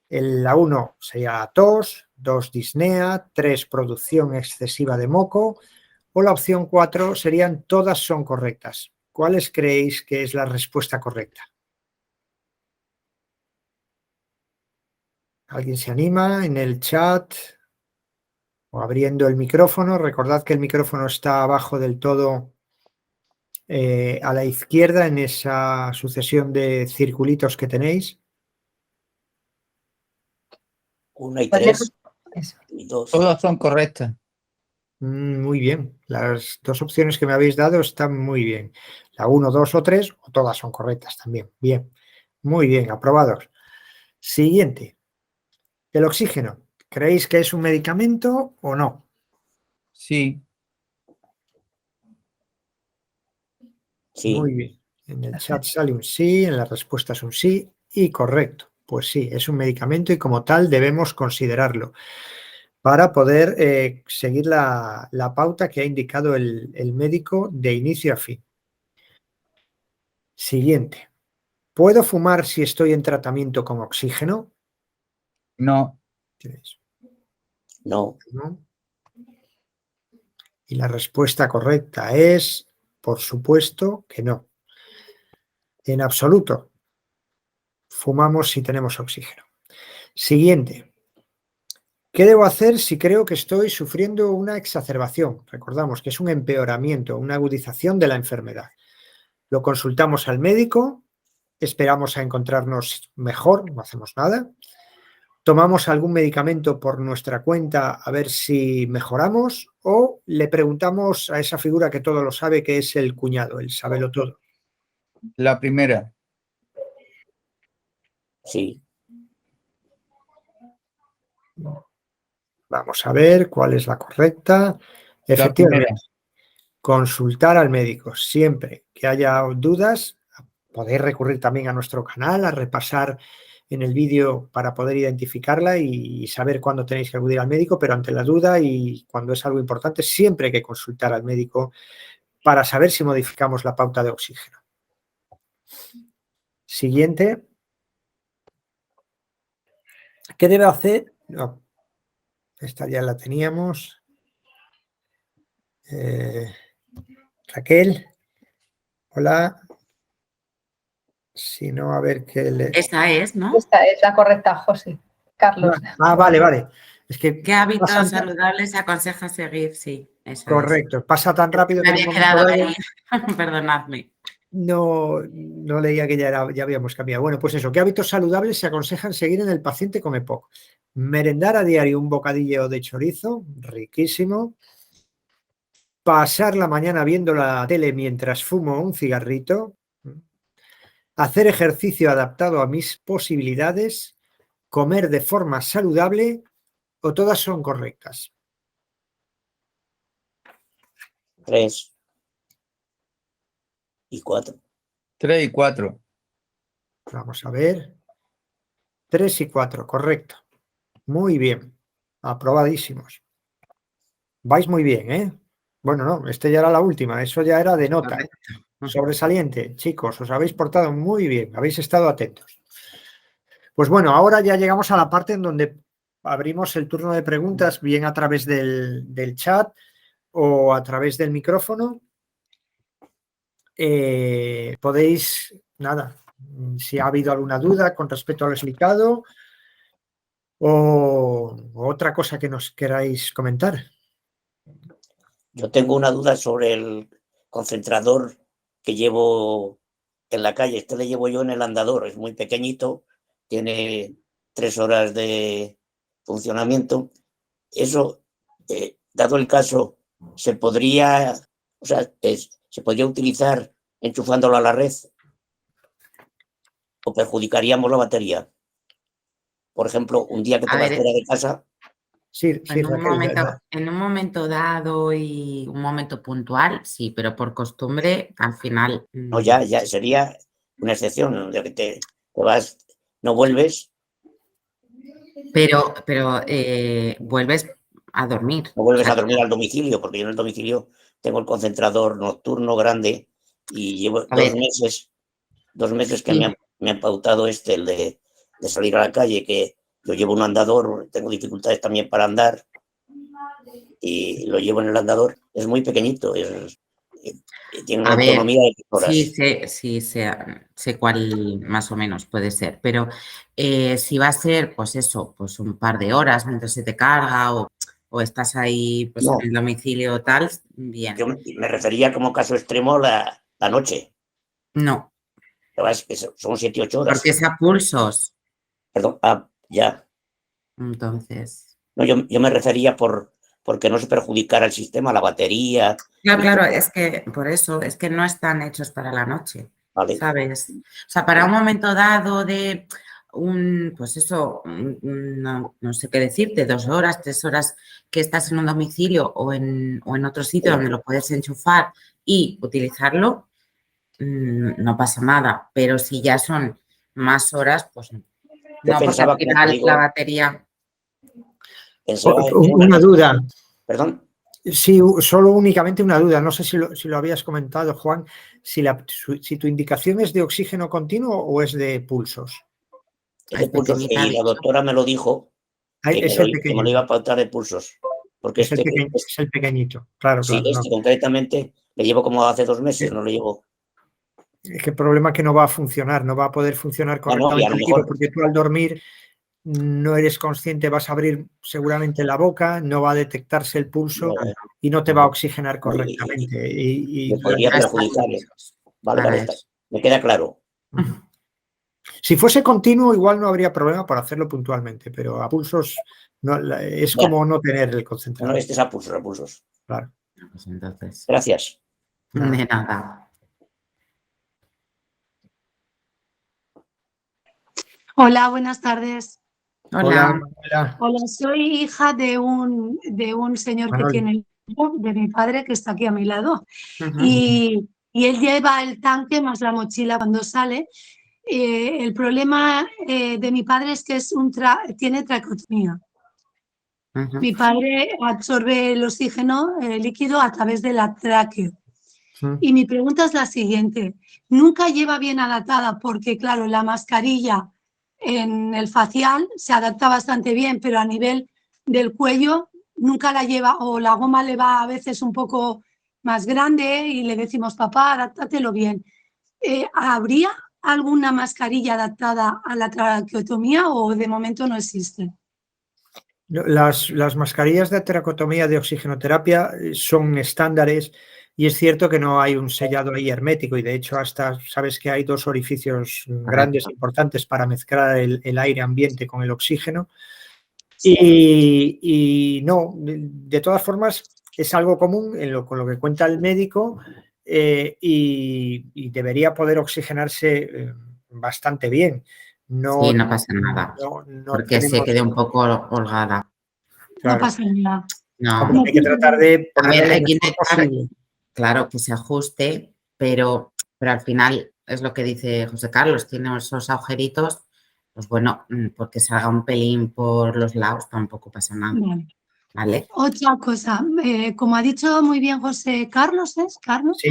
La 1 sería tos, 2 disnea, 3 producción excesiva de moco o la opción 4 serían todas son correctas. ¿Cuáles creéis que es la respuesta correcta? ¿Alguien se anima en el chat o abriendo el micrófono? Recordad que el micrófono está abajo del todo a la izquierda en esa sucesión de circulitos que tenéis. 1 y 3 y 2. Todas son correctas. Muy bien. Las dos opciones que me habéis dado están muy bien. La 1, 2 o 3 o todas son correctas también. Bien. Muy bien, aprobados. Siguiente. El oxígeno. ¿Creéis que es un medicamento o no? Sí. Sí. Muy bien. En el chat sale un sí, en la respuesta es un sí y correcto. Pues sí, es un medicamento y como tal debemos considerarlo para poder seguir la pauta que ha indicado el médico de inicio a fin. Siguiente. ¿Puedo fumar si estoy en tratamiento con oxígeno? No. No. ¿No? Y la respuesta correcta es, por supuesto, que no. En absoluto. Fumamos si tenemos oxígeno. Siguiente. ¿Qué debo hacer si creo que estoy sufriendo una exacerbación? Recordamos que es un empeoramiento, una agudización de la enfermedad. Lo consultamos al médico, esperamos a encontrarnos mejor, no hacemos nada. Tomamos algún medicamento por nuestra cuenta a ver si mejoramos o le preguntamos a esa figura que todo lo sabe, que es el cuñado, el sábelo todo. La primera. Sí. Vamos a ver cuál es la correcta. Efectivamente, consultar al médico. Siempre que haya dudas, podéis recurrir también a nuestro canal, a repasar en el vídeo para poder identificarla y saber cuándo tenéis que acudir al médico, pero ante la duda y cuando es algo importante, siempre hay que consultar al médico para saber si modificamos la pauta de oxígeno. Siguiente. ¿Qué debe hacer? No, esta ya la teníamos. Raquel. Hola. Si no, a ver qué le... Esta es, ¿no? Esta es la correcta, José. Carlos. Vale. Es que ¿Qué hábitos saludables aconseja seguir? Sí, eso correcto. Pasa tan rápido me que había quedado ahí. Perdonadme. No leía que ya habíamos cambiado. Bueno, pues eso. ¿Qué hábitos saludables se aconsejan seguir en el paciente con EPOC? Merendar a diario un bocadillo de chorizo, riquísimo. Pasar la mañana viendo la tele mientras fumo un cigarrito. Hacer ejercicio adaptado a mis posibilidades. Comer de forma saludable o todas son correctas. 3 y 4. 3 y 4. Vamos a ver. 3 y 4, correcto. Muy bien. Aprobadísimos. Vais muy bien, ¿eh? Bueno, no, ya era la última. Eso ya era de nota. Sobresaliente. Chicos, os habéis portado muy bien. Habéis estado atentos. Pues bueno, ahora ya llegamos a la parte en donde abrimos el turno de preguntas, bien a través del chat o a través del micrófono. Podéis, nada, si ha habido alguna duda con respecto a lo explicado o otra cosa que nos queráis comentar. Yo tengo una duda sobre el concentrador que llevo en la calle. Este le llevo yo en el andador, es muy pequeñito, tiene 3 horas de funcionamiento. Eso, dado el caso, se podría utilizar enchufándolo a la red o perjudicaríamos la batería. Por ejemplo, un día que te vas fuera de casa. Sí, en un momento dado y un momento puntual, sí, pero por costumbre, al final... No, ya sería una excepción, de que te vas, no vuelves. Pero vuelves a dormir. No vuelves a dormir al domicilio, porque yo en el domicilio tengo el concentrador nocturno grande y llevo A ver. 2 meses que Sí. me han pautado el de salir a la calle, que yo llevo un andador, tengo dificultades también para andar y lo llevo en el andador. Es muy pequeñito, tiene una A ver, autonomía de 2 sí, horas. sé cuál más o menos puede ser, pero si va a ser, pues eso, pues un par de horas mientras se te carga o estás ahí pues No. en el domicilio tal, bien. Yo me refería como caso extremo la noche. No, Es que son 7, 8 horas. porque es a pulsos. Perdón, ya. Entonces, No, yo me refería porque no se perjudicara el sistema, la batería. claro, es que por eso, es que no están hechos para la noche, Vale. ¿sabes? O sea, para un momento dado de pues eso, no sé qué decirte, 2 horas, 3 horas que estás en un domicilio o en otro sitio donde lo puedes enchufar y utilizarlo, no pasa nada. Pero si ya son más horas, pues no, porque pensaba, al como te final digo, la batería... pensaba en Una duda. Perdón. Sí, solo únicamente una duda. No sé si lo habías comentado, Juan, si tu indicación es de oxígeno continuo o es de pulsos. Es de pulsos, y la doctora me lo dijo, que Es el me lo pequeño. iba a pautar de pulsos. Porque Es el pequeñito, claro, sí, claro. No. concretamente le llevo como hace 2 meses, no lo llevo. Es que el problema es que no va a funcionar, no va a poder funcionar No, y a correctamente lo el tiro, mejor porque tú al dormir no eres consciente, vas a abrir seguramente la boca, no va a detectarse el pulso y no te va a oxigenar correctamente. me podría Ya está. perjudicar. Vale, Para está. eso. Me queda claro. Si fuese continuo, igual no habría problema para hacerlo puntualmente, pero a pulsos es Ya. como no tener el No, concentrador. este es a pulsos. Claro. Pues entonces, Gracias. de nada. Hola, buenas tardes. Hola, Manuela. Hola, soy hija de un señor que Manoli. tiene el hijo de mi padre, que está aquí a mi lado. Ujú. Y él lleva el tanque más la mochila cuando sale. El problema de mi padre es que tiene traqueotomía. Ujú. Mi padre absorbe el oxígeno líquido a través de la tráqueo. Y mi pregunta es la siguiente. Nunca lleva bien adaptada porque, claro, la mascarilla en el facial se adapta bastante bien, pero a nivel del cuello nunca la lleva, o la goma le va a veces un poco más grande y le decimos, papá, adáptatelo bien. ¿Habría alguna mascarilla adaptada a la traqueotomía o de momento no existe? Las mascarillas de tracotomía de oxigenoterapia son estándares y es cierto que no hay un sellado ahí hermético y de hecho hasta sabes que hay 2 orificios grandes importantes para mezclar el aire ambiente con el oxígeno y no, de todas formas es algo común con lo que cuenta el médico y debería poder oxigenarse bastante bien. Sí, no pasa nada, porque se quede un poco holgada. No pasa nada. No. Hay que tratar de A ver, ponerle hay lo que mejor intentar, posible. claro, que se ajuste, pero al final es lo que dice José Carlos, tiene esos agujeritos, pues bueno, porque salga un pelín por los lados tampoco pasa nada. Vale. ¿Vale? Otra cosa, como ha dicho muy bien José Carlos, ¿es? ¿Carlos? Sí.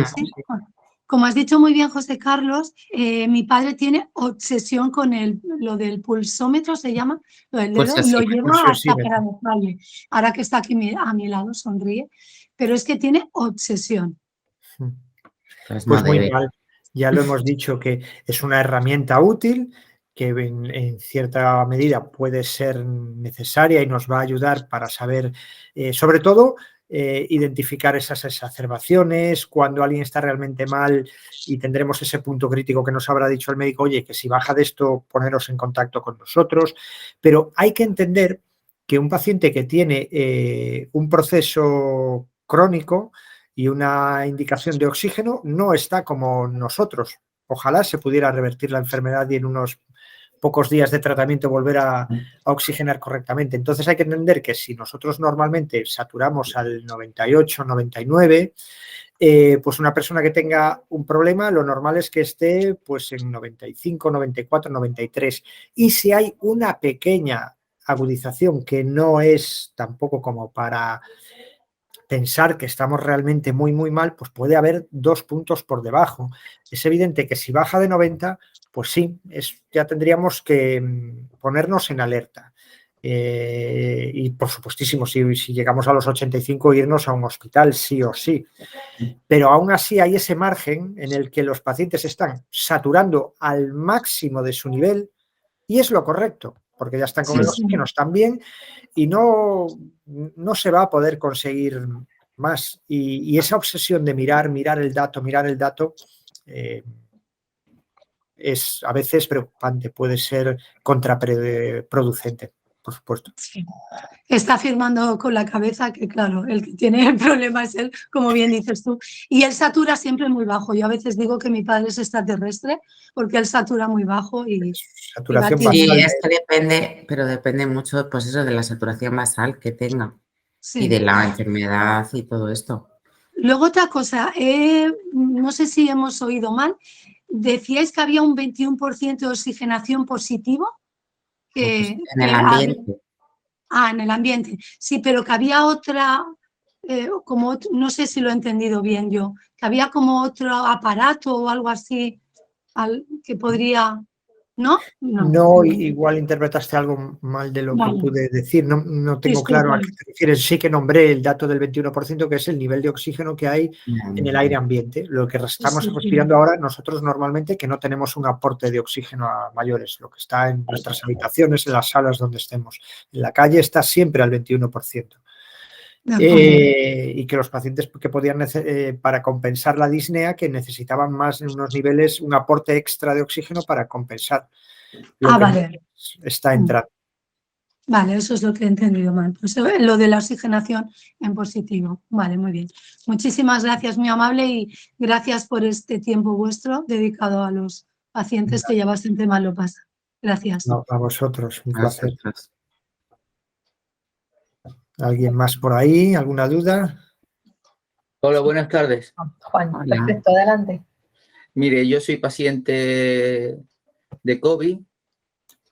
Bueno, como has dicho muy bien José Carlos, mi padre tiene obsesión con lo del pulsómetro, se llama, lo del dedo, lo lleva hasta para la calle. Ahora que está aquí a mi lado, sonríe, pero es que tiene obsesión. Pues muy mal, ya lo hemos dicho que es una herramienta útil que en cierta medida puede ser necesaria y nos va a ayudar para saber, sobre todo, identificar esas exacerbaciones, cuando alguien está realmente mal y tendremos ese punto crítico que nos habrá dicho el médico, oye, que si baja de esto, poneros en contacto con nosotros, pero hay que entender que un paciente que tiene un proceso crónico y una indicación de oxígeno no está como nosotros. Ojalá se pudiera revertir la enfermedad y en unos pocos días de tratamiento volver a oxigenar correctamente. Entonces hay que entender que si nosotros normalmente saturamos al 98, 99, pues una persona que tenga un problema, lo normal es que esté pues en 95, 94, 93. Y si hay una pequeña agudización que no es tampoco como para pensar que estamos realmente muy, muy mal, pues puede haber 2 puntos por debajo. Es evidente que si baja de 90, pues sí, ya tendríamos que ponernos en alerta. Y por supuestísimo, si llegamos a los 85, irnos a un hospital, sí o sí. Pero aún así hay ese margen en el que los pacientes están saturando al máximo de su nivel y es lo correcto, porque ya están con el oxígeno, están bien y no se va a poder conseguir más. Y esa obsesión de mirar el dato, es a veces preocupante, puede ser contraproducente, por supuesto. Sí. Está afirmando con la cabeza que, claro, el que tiene el problema es él, como bien dices tú. Y él satura siempre muy bajo. Yo a veces digo que mi padre es extraterrestre porque él satura muy bajo y... Saturación Sí, basal. es que depende, pero depende mucho, pues eso, de la saturación basal que tenga Sí. y de la enfermedad y todo esto. Luego otra cosa, no sé si hemos oído mal, decíais que había un 21% de oxigenación positivo. Pues en el ambiente. En el ambiente. Sí, pero que había otra, no sé si lo he entendido bien yo, que había como otro aparato o algo así que podría... ¿No? No, igual interpretaste algo mal de lo que Vale. pude decir. No tengo claro a qué te refieres. Sí que nombré el dato del 21%, que es el nivel de oxígeno que hay en el aire ambiente. Lo que estamos respirando ahora nosotros normalmente, que no tenemos un aporte de oxígeno a mayores, lo que está en nuestras habitaciones, en las salas donde estemos. En la calle está siempre al 21%. Y que los pacientes que podían, para compensar la disnea, que necesitaban más en unos niveles, un aporte extra de oxígeno para compensar lo que vale. está entrando. Vale, eso es lo que he entendido mal. Pues lo de la oxigenación en positivo. Vale, muy bien. Muchísimas gracias, muy amable, y gracias por este tiempo vuestro dedicado a los pacientes que ya bastante mal lo pasan. Gracias. No, a vosotros, un placer. ¿Alguien más por ahí? ¿Alguna duda? Hola, buenas tardes. Juan, perfecto, adelante. Mire, yo soy paciente de COVID,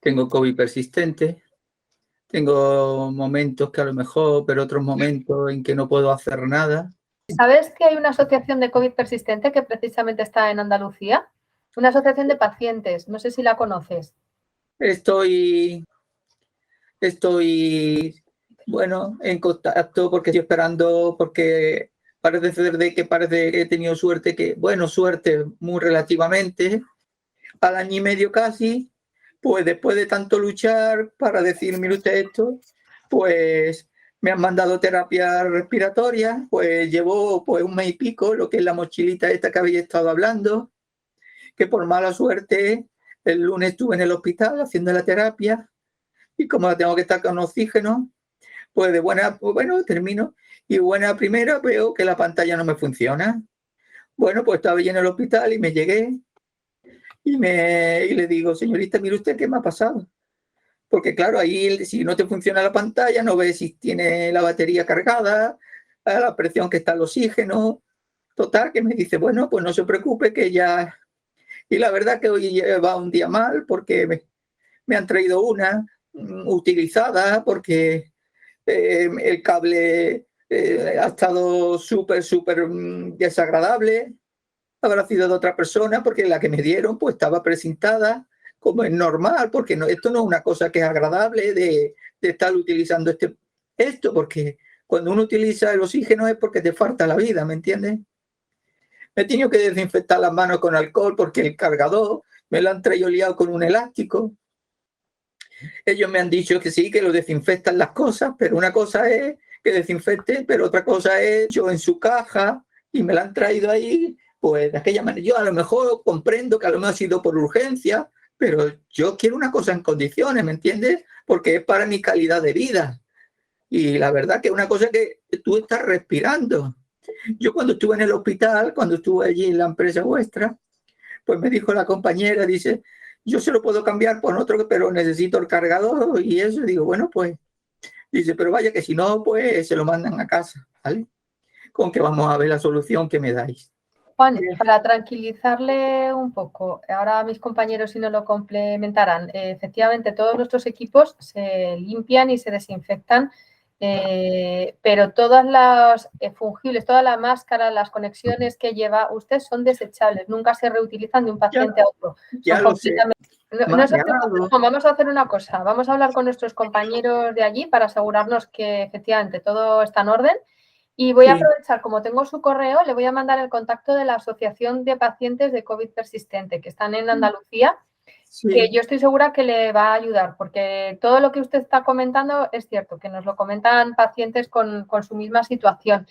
tengo COVID persistente, tengo momentos que a lo mejor, pero otros momentos en que no puedo hacer nada. ¿Sabes que hay una asociación de COVID persistente que precisamente está en Andalucía? Una asociación de pacientes, no sé si la conoces. Estoy, bueno, en contacto porque estoy esperando, porque parece ser de que he tenido suerte suerte muy relativamente, al año y medio casi, pues después de tanto luchar para decir, mire usted esto, pues me han mandado terapia respiratoria, pues llevo pues un mes y pico, lo que es la mochilita esta que habéis estado hablando, que por mala suerte el lunes estuve en el hospital haciendo la terapia y como la tengo que estar con oxígeno, pues termino y buena primera veo que la pantalla no me funciona. Bueno, pues estaba allí en el hospital y me llegué y le digo, señorita, mire usted qué me ha pasado. Porque claro, ahí si no te funciona la pantalla, no ves si tiene la batería cargada, a la presión que está el oxígeno. Total, que me dice, bueno, pues no se preocupe que ya... Y la verdad que hoy va un día mal porque me han traído una utilizada porque el cable ha estado súper desagradable. Habrá sido de otra persona porque la que me dieron pues estaba precintada como es normal, porque esto no es una cosa que es agradable de estar utilizando esto, porque cuando uno utiliza el oxígeno es porque te falta la vida, ¿me entiendes? Me he tenido que desinfectar las manos con alcohol porque el cargador me lo han traído liado con un elástico. Ellos me han dicho que sí, que lo desinfectan las cosas, pero una cosa es que desinfecten, pero otra cosa es yo en su caja y me la han traído ahí, pues de aquella manera. Yo a lo mejor comprendo que a lo mejor ha sido por urgencia, pero yo quiero una cosa en condiciones, ¿me entiendes? Porque es para mi calidad de vida. Y la verdad que es una cosa que tú estás respirando. Yo cuando estuve en el hospital, cuando estuve allí en la empresa vuestra, pues me dijo la compañera, dice, yo se lo puedo cambiar por otro, pero necesito el cargador y eso. Y digo, bueno, pues, dice, pero vaya que si no, pues se lo mandan a casa, ¿vale? Con que vamos a ver la solución que me dais. Juan, para tranquilizarle un poco, ahora mis compañeros si no lo complementarán, efectivamente todos nuestros equipos se limpian y se desinfectan pero todas las fungibles, todas las máscaras, las conexiones que lleva usted son desechables, nunca se reutilizan de un paciente a otro. Ya lo sé. No se preocupe, vamos a hacer una cosa, vamos a hablar con nuestros compañeros de allí para asegurarnos que efectivamente todo está en orden. Y voy a aprovechar, como tengo su correo, le voy a mandar el contacto de la Asociación de Pacientes de COVID Persistente, que están en Andalucía, que yo estoy segura que le va a ayudar, porque todo lo que usted está comentando es cierto, que nos lo comentan pacientes con su misma situación.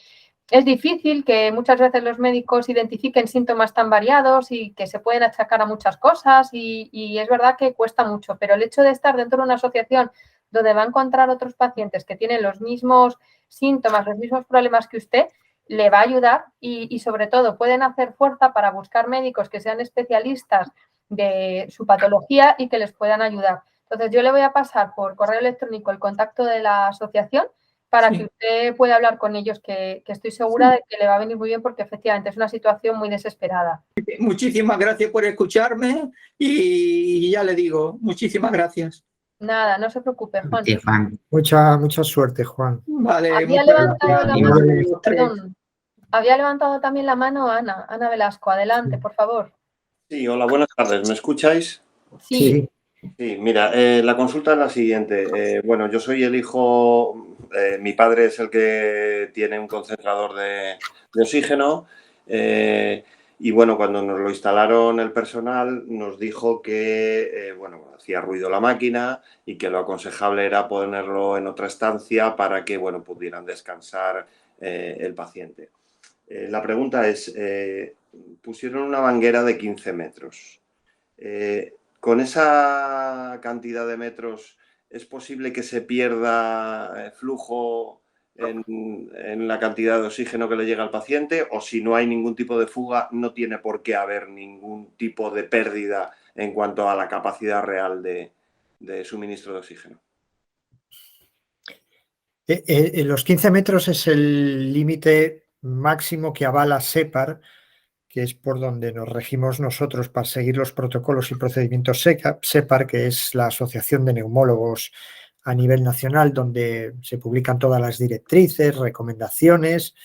Es difícil que muchas veces los médicos identifiquen síntomas tan variados y que se pueden achacar a muchas cosas y es verdad que cuesta mucho, pero el hecho de estar dentro de una asociación donde va a encontrar otros pacientes que tienen los mismos síntomas, los mismos problemas que usted, le va a ayudar y sobre todo pueden hacer fuerza para buscar médicos que sean especialistas de su patología y que les puedan ayudar. Entonces, yo le voy a pasar por correo electrónico el contacto de la asociación para que usted pueda hablar con ellos, que estoy segura de que le va a venir muy bien porque efectivamente es una situación muy desesperada. Muchísimas gracias por escucharme y ya le digo, muchísimas gracias. Nada, no se preocupe, Juan. Sí, Juan. Mucha suerte, Juan. Vale, Había levantado la mano, perdón. Había levantado también la mano Ana Velasco. Adelante, por favor. Sí, hola, buenas tardes. ¿Me escucháis? Sí. Sí, mira, la consulta es la siguiente. Bueno, yo soy el hijo, mi padre es el que tiene un concentrador de oxígeno y bueno, cuando nos lo instalaron el personal nos dijo que, bueno, hacía ruido la máquina y que lo aconsejable era ponerlo en otra estancia para que, bueno, pudieran descansar el paciente. La pregunta es, pusieron una manguera de 15 metros. ¿Con esa cantidad de metros es posible que se pierda flujo en la cantidad de oxígeno que le llega al paciente? O si no hay ningún tipo de fuga, no tiene por qué haber ningún tipo de pérdida en cuanto a la capacidad real de suministro de oxígeno. Los 15 metros es el límite máximo que avala SEPAR, que es por donde nos regimos nosotros para seguir los protocolos y procedimientos SEPAR, que es la Asociación de Neumólogos a nivel nacional, donde se publican todas las directrices, recomendaciones,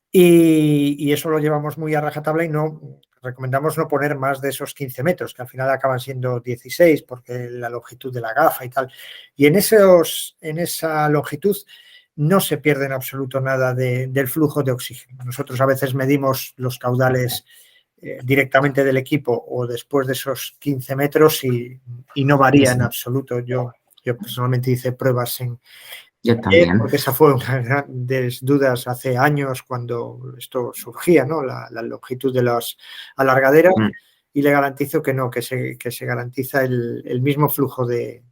y eso lo llevamos muy a rajatabla y recomendamos no poner más de esos 15 metros, que al final acaban siendo 16, porque la longitud de la gafa y tal. Y en esa longitud no se pierde en absoluto nada del flujo de oxígeno. Nosotros a veces medimos los caudales directamente del equipo o después de esos 15 metros y no varía en absoluto. Yo personalmente hice pruebas Yo también. porque esa fue una de las grandes dudas hace años cuando esto surgía, ¿no? La longitud de las alargaderas, y le garantizo que no, que se garantiza el mismo flujo de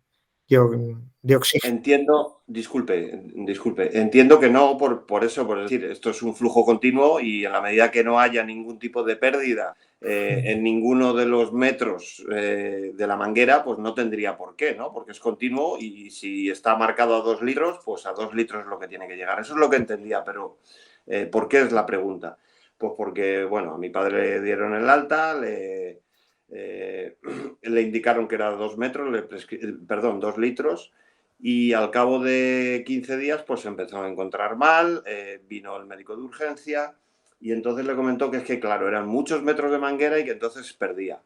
oxígeno. Entiendo, disculpe, entiendo que no por eso, por decir, esto es un flujo continuo y en la medida que no haya ningún tipo de pérdida en ninguno de los metros de la manguera, pues no tendría por qué, ¿no? Porque es continuo y si está marcado a 2 litros, pues a 2 litros es lo que tiene que llegar. Eso es lo que entendía, pero ¿por qué es la pregunta? Pues porque, bueno, a mi padre le dieron el alta, le indicaron que era 2 litros y al cabo de 15 días pues se empezó a encontrar mal, vino el médico de urgencia y entonces le comentó que es que claro, eran muchos metros de manguera y que entonces perdía.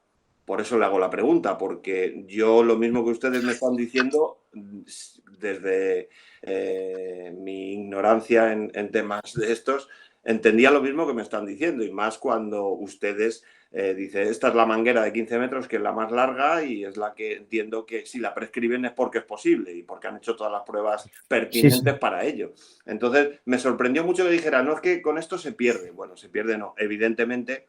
Por eso le hago la pregunta, porque yo lo mismo que ustedes me están diciendo desde mi ignorancia en temas de estos, entendía lo mismo que me están diciendo y más cuando ustedes dicen, esta es la manguera de 15 metros que es la más larga y es la que entiendo que si la prescriben es porque es posible y porque han hecho todas las pruebas pertinentes para ello. Entonces me sorprendió mucho que dijera, no es que con esto se pierde. Bueno, se pierde no, evidentemente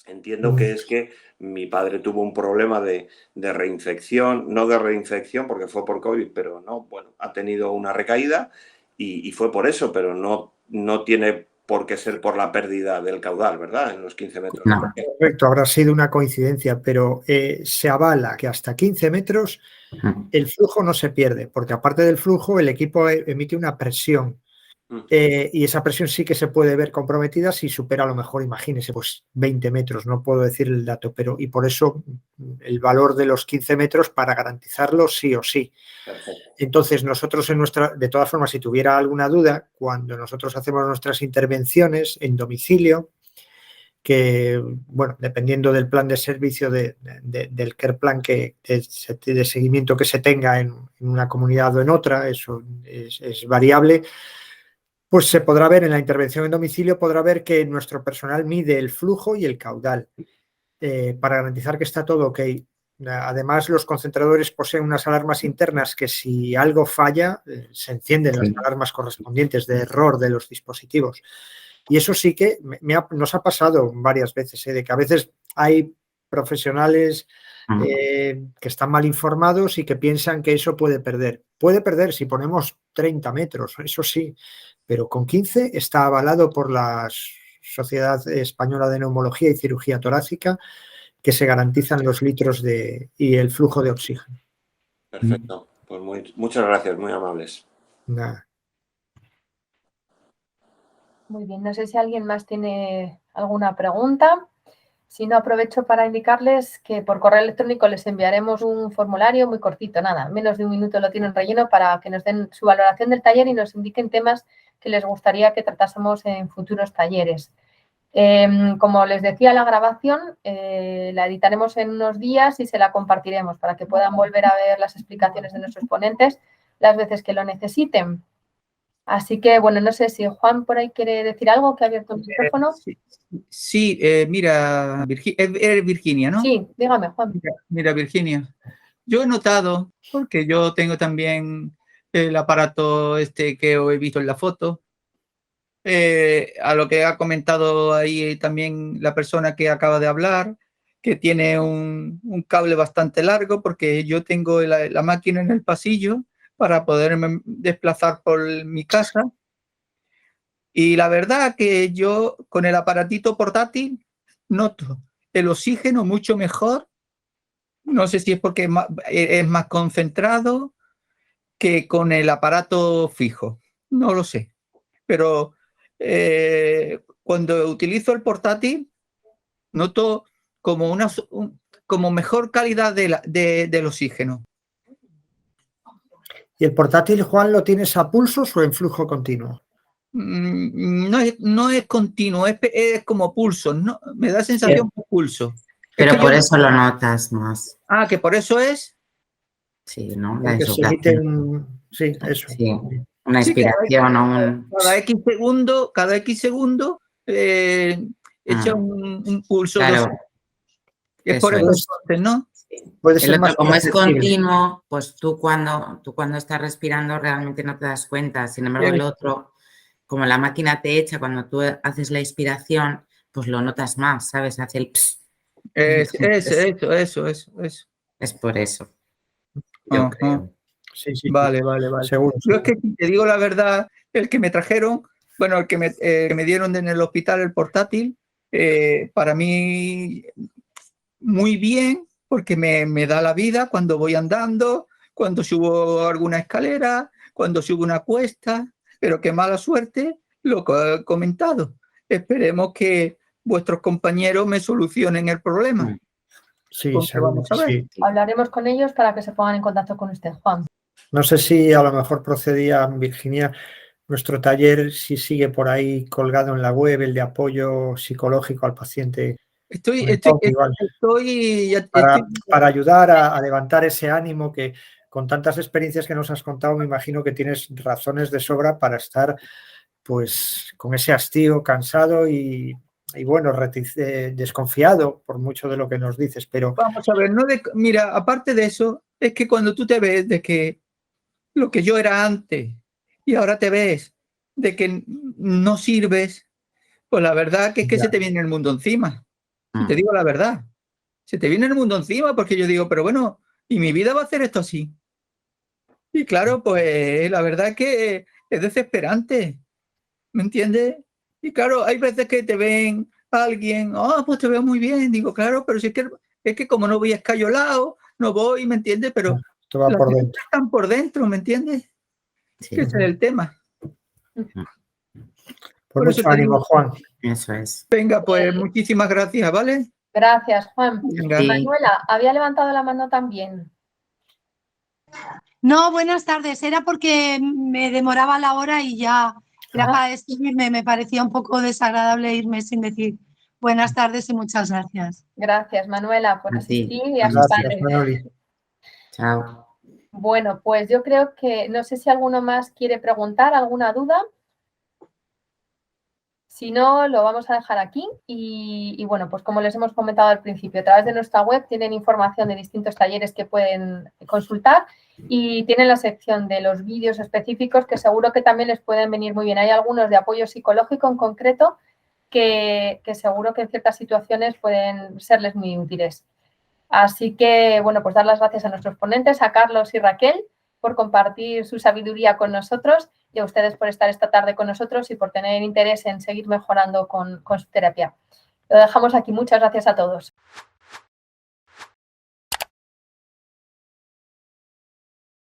entiendo que es que mi padre tuvo un problema de reinfección, no de reinfección porque fue por COVID, pero no, bueno, ha tenido una recaída y fue por eso, pero no tiene por qué ser por la pérdida del caudal, ¿verdad? En los 15 metros. No. Correcto, habrá sido una coincidencia, pero se avala que hasta 15 metros el flujo no se pierde, porque aparte del flujo el equipo emite una presión Y esa presión sí que se puede ver comprometida si supera a lo mejor, imagínese, pues 20 metros, no puedo decir el dato, pero y por eso el valor de los 15 metros para garantizarlo sí o sí. Perfecto. Entonces nosotros de todas formas, si tuviera alguna duda, cuando nosotros hacemos nuestras intervenciones en domicilio, que, bueno, dependiendo del plan de servicio del care plan de seguimiento que se tenga en una comunidad o en otra, eso es variable, pues se podrá ver en la intervención en domicilio, podrá ver que nuestro personal mide el flujo y el caudal para garantizar que está todo ok. Además, los concentradores poseen unas alarmas internas que si algo falla, se encienden las alarmas correspondientes de error de los dispositivos. Y eso sí que nos ha pasado varias veces, de que a veces hay profesionales que están mal informados y que piensan que eso puede perder. Puede perder si ponemos 30 metros, eso sí, pero con 15 está avalado por la Sociedad Española de Neumología y Cirugía Torácica, que se garantizan los litros y el flujo de oxígeno. Perfecto. Pues muchas gracias, muy amables. Nada. Muy bien, no sé si alguien más tiene alguna pregunta. Si no, aprovecho para indicarles que por correo electrónico les enviaremos un formulario muy cortito, nada, menos de un minuto lo tienen relleno para que nos den su valoración del taller y nos indiquen temas que les gustaría que tratásemos en futuros talleres. Como les decía, la grabación la editaremos en unos días y se la compartiremos para que puedan volver a ver las explicaciones de nuestros ponentes las veces que lo necesiten. Así que, bueno, no sé si Juan por ahí quiere decir algo, que ha abierto el micrófono. Sí, mira, eres Virginia, ¿no? Sí, dígame, Juan. Mira, Virginia, yo he notado, porque yo tengo también el aparato que os he visto en la foto, a lo que ha comentado ahí también la persona que acaba de hablar, que tiene un cable bastante largo, porque yo tengo la máquina en el pasillo para poderme desplazar por mi casa. Y la verdad que yo con el aparatito portátil noto el oxígeno mucho mejor. No sé si es porque es más concentrado que con el aparato fijo. No lo sé. Pero cuando utilizo el portátil noto como como mejor calidad del oxígeno. ¿Y el portátil, Juan, lo tienes a pulsos o en flujo continuo? No es continuo, es como pulso, ¿no? Me da sensación de pulso. Pero por eso lo notas más. Ah, que por eso es. Sí, ¿no? La Porque se emite sí, eso. Sí, una inspiración o un... Cada X segundo echa un pulso. Claro. Es por eso entonces, ¿no? Puede ser El otro, más como es perceptible. continuo, pues tú cuando estás respirando realmente no te das cuenta. Sin embargo, el otro, como la máquina te echa cuando tú haces la inspiración, pues lo notas más, ¿sabes? Hace el ps. Eso. Es por eso. Yo creo. Sí. Vale. Seguro. Yo es que te digo la verdad, el que me trajeron, bueno, el que me dieron en el hospital, el portátil, para mí muy bien, porque me da la vida cuando voy andando, cuando subo alguna escalera, cuando subo una cuesta, pero qué mala suerte lo que he comentado. Esperemos que vuestros compañeros me solucionen el problema. Sí, vamos a ver. sí. Hablaremos con ellos para que se pongan en contacto con usted, Juan. No sé si a lo mejor procedía, Virginia, nuestro taller, si sigue por ahí colgado en la web, el de apoyo psicológico al paciente. Para ayudar a levantar ese ánimo que con tantas experiencias que nos has contado, me imagino que tienes razones de sobra para estar pues con ese hastío, cansado y bueno, desconfiado por mucho de lo que nos dices, pero... Vamos a ver, mira, aparte de eso, es que cuando tú te ves de que lo que yo era antes y ahora te ves de que no sirves, pues la verdad que es que se te viene el mundo encima. Te digo la verdad. Se te viene el mundo encima porque yo digo, pero bueno, ¿y mi vida va a hacer esto así? Y claro, pues la verdad que es desesperante. ¿Me entiendes? Y claro, hay veces que te ven a alguien, pues te veo muy bien. Digo, claro, pero si es que como no voy escayolado, no voy, ¿me entiendes? Pero esto va por dentro. Están por dentro, ¿me entiendes? Sí. Ese es el tema. Pues Por eso mucho te ánimo, digo. Juan. Eso es. Venga, pues muchísimas gracias, ¿vale? Gracias, Juan. Venga. Sí. Manuela, había levantado la mano también. No, buenas tardes. Era porque me demoraba la hora y ya era para despedirme. Me parecía un poco desagradable irme sin decir buenas tardes y muchas gracias. Gracias, Manuela, por A ti. asistir y a su Gracias, padre. Manoli. Chao. Bueno, pues yo creo que, no sé si alguno más quiere preguntar, alguna duda. Si no, lo vamos a dejar aquí y bueno, pues como les hemos comentado al principio, a través de nuestra web tienen información de distintos talleres que pueden consultar y tienen la sección de los vídeos específicos que seguro que también les pueden venir muy bien. Hay algunos de apoyo psicológico en concreto que seguro que en ciertas situaciones pueden serles muy útiles. Así que, bueno, pues dar las gracias a nuestros ponentes, a Carlos y Raquel, por compartir su sabiduría con nosotros y a ustedes por estar esta tarde con nosotros y por tener interés en seguir mejorando con su terapia. Lo dejamos aquí. Muchas gracias a todos.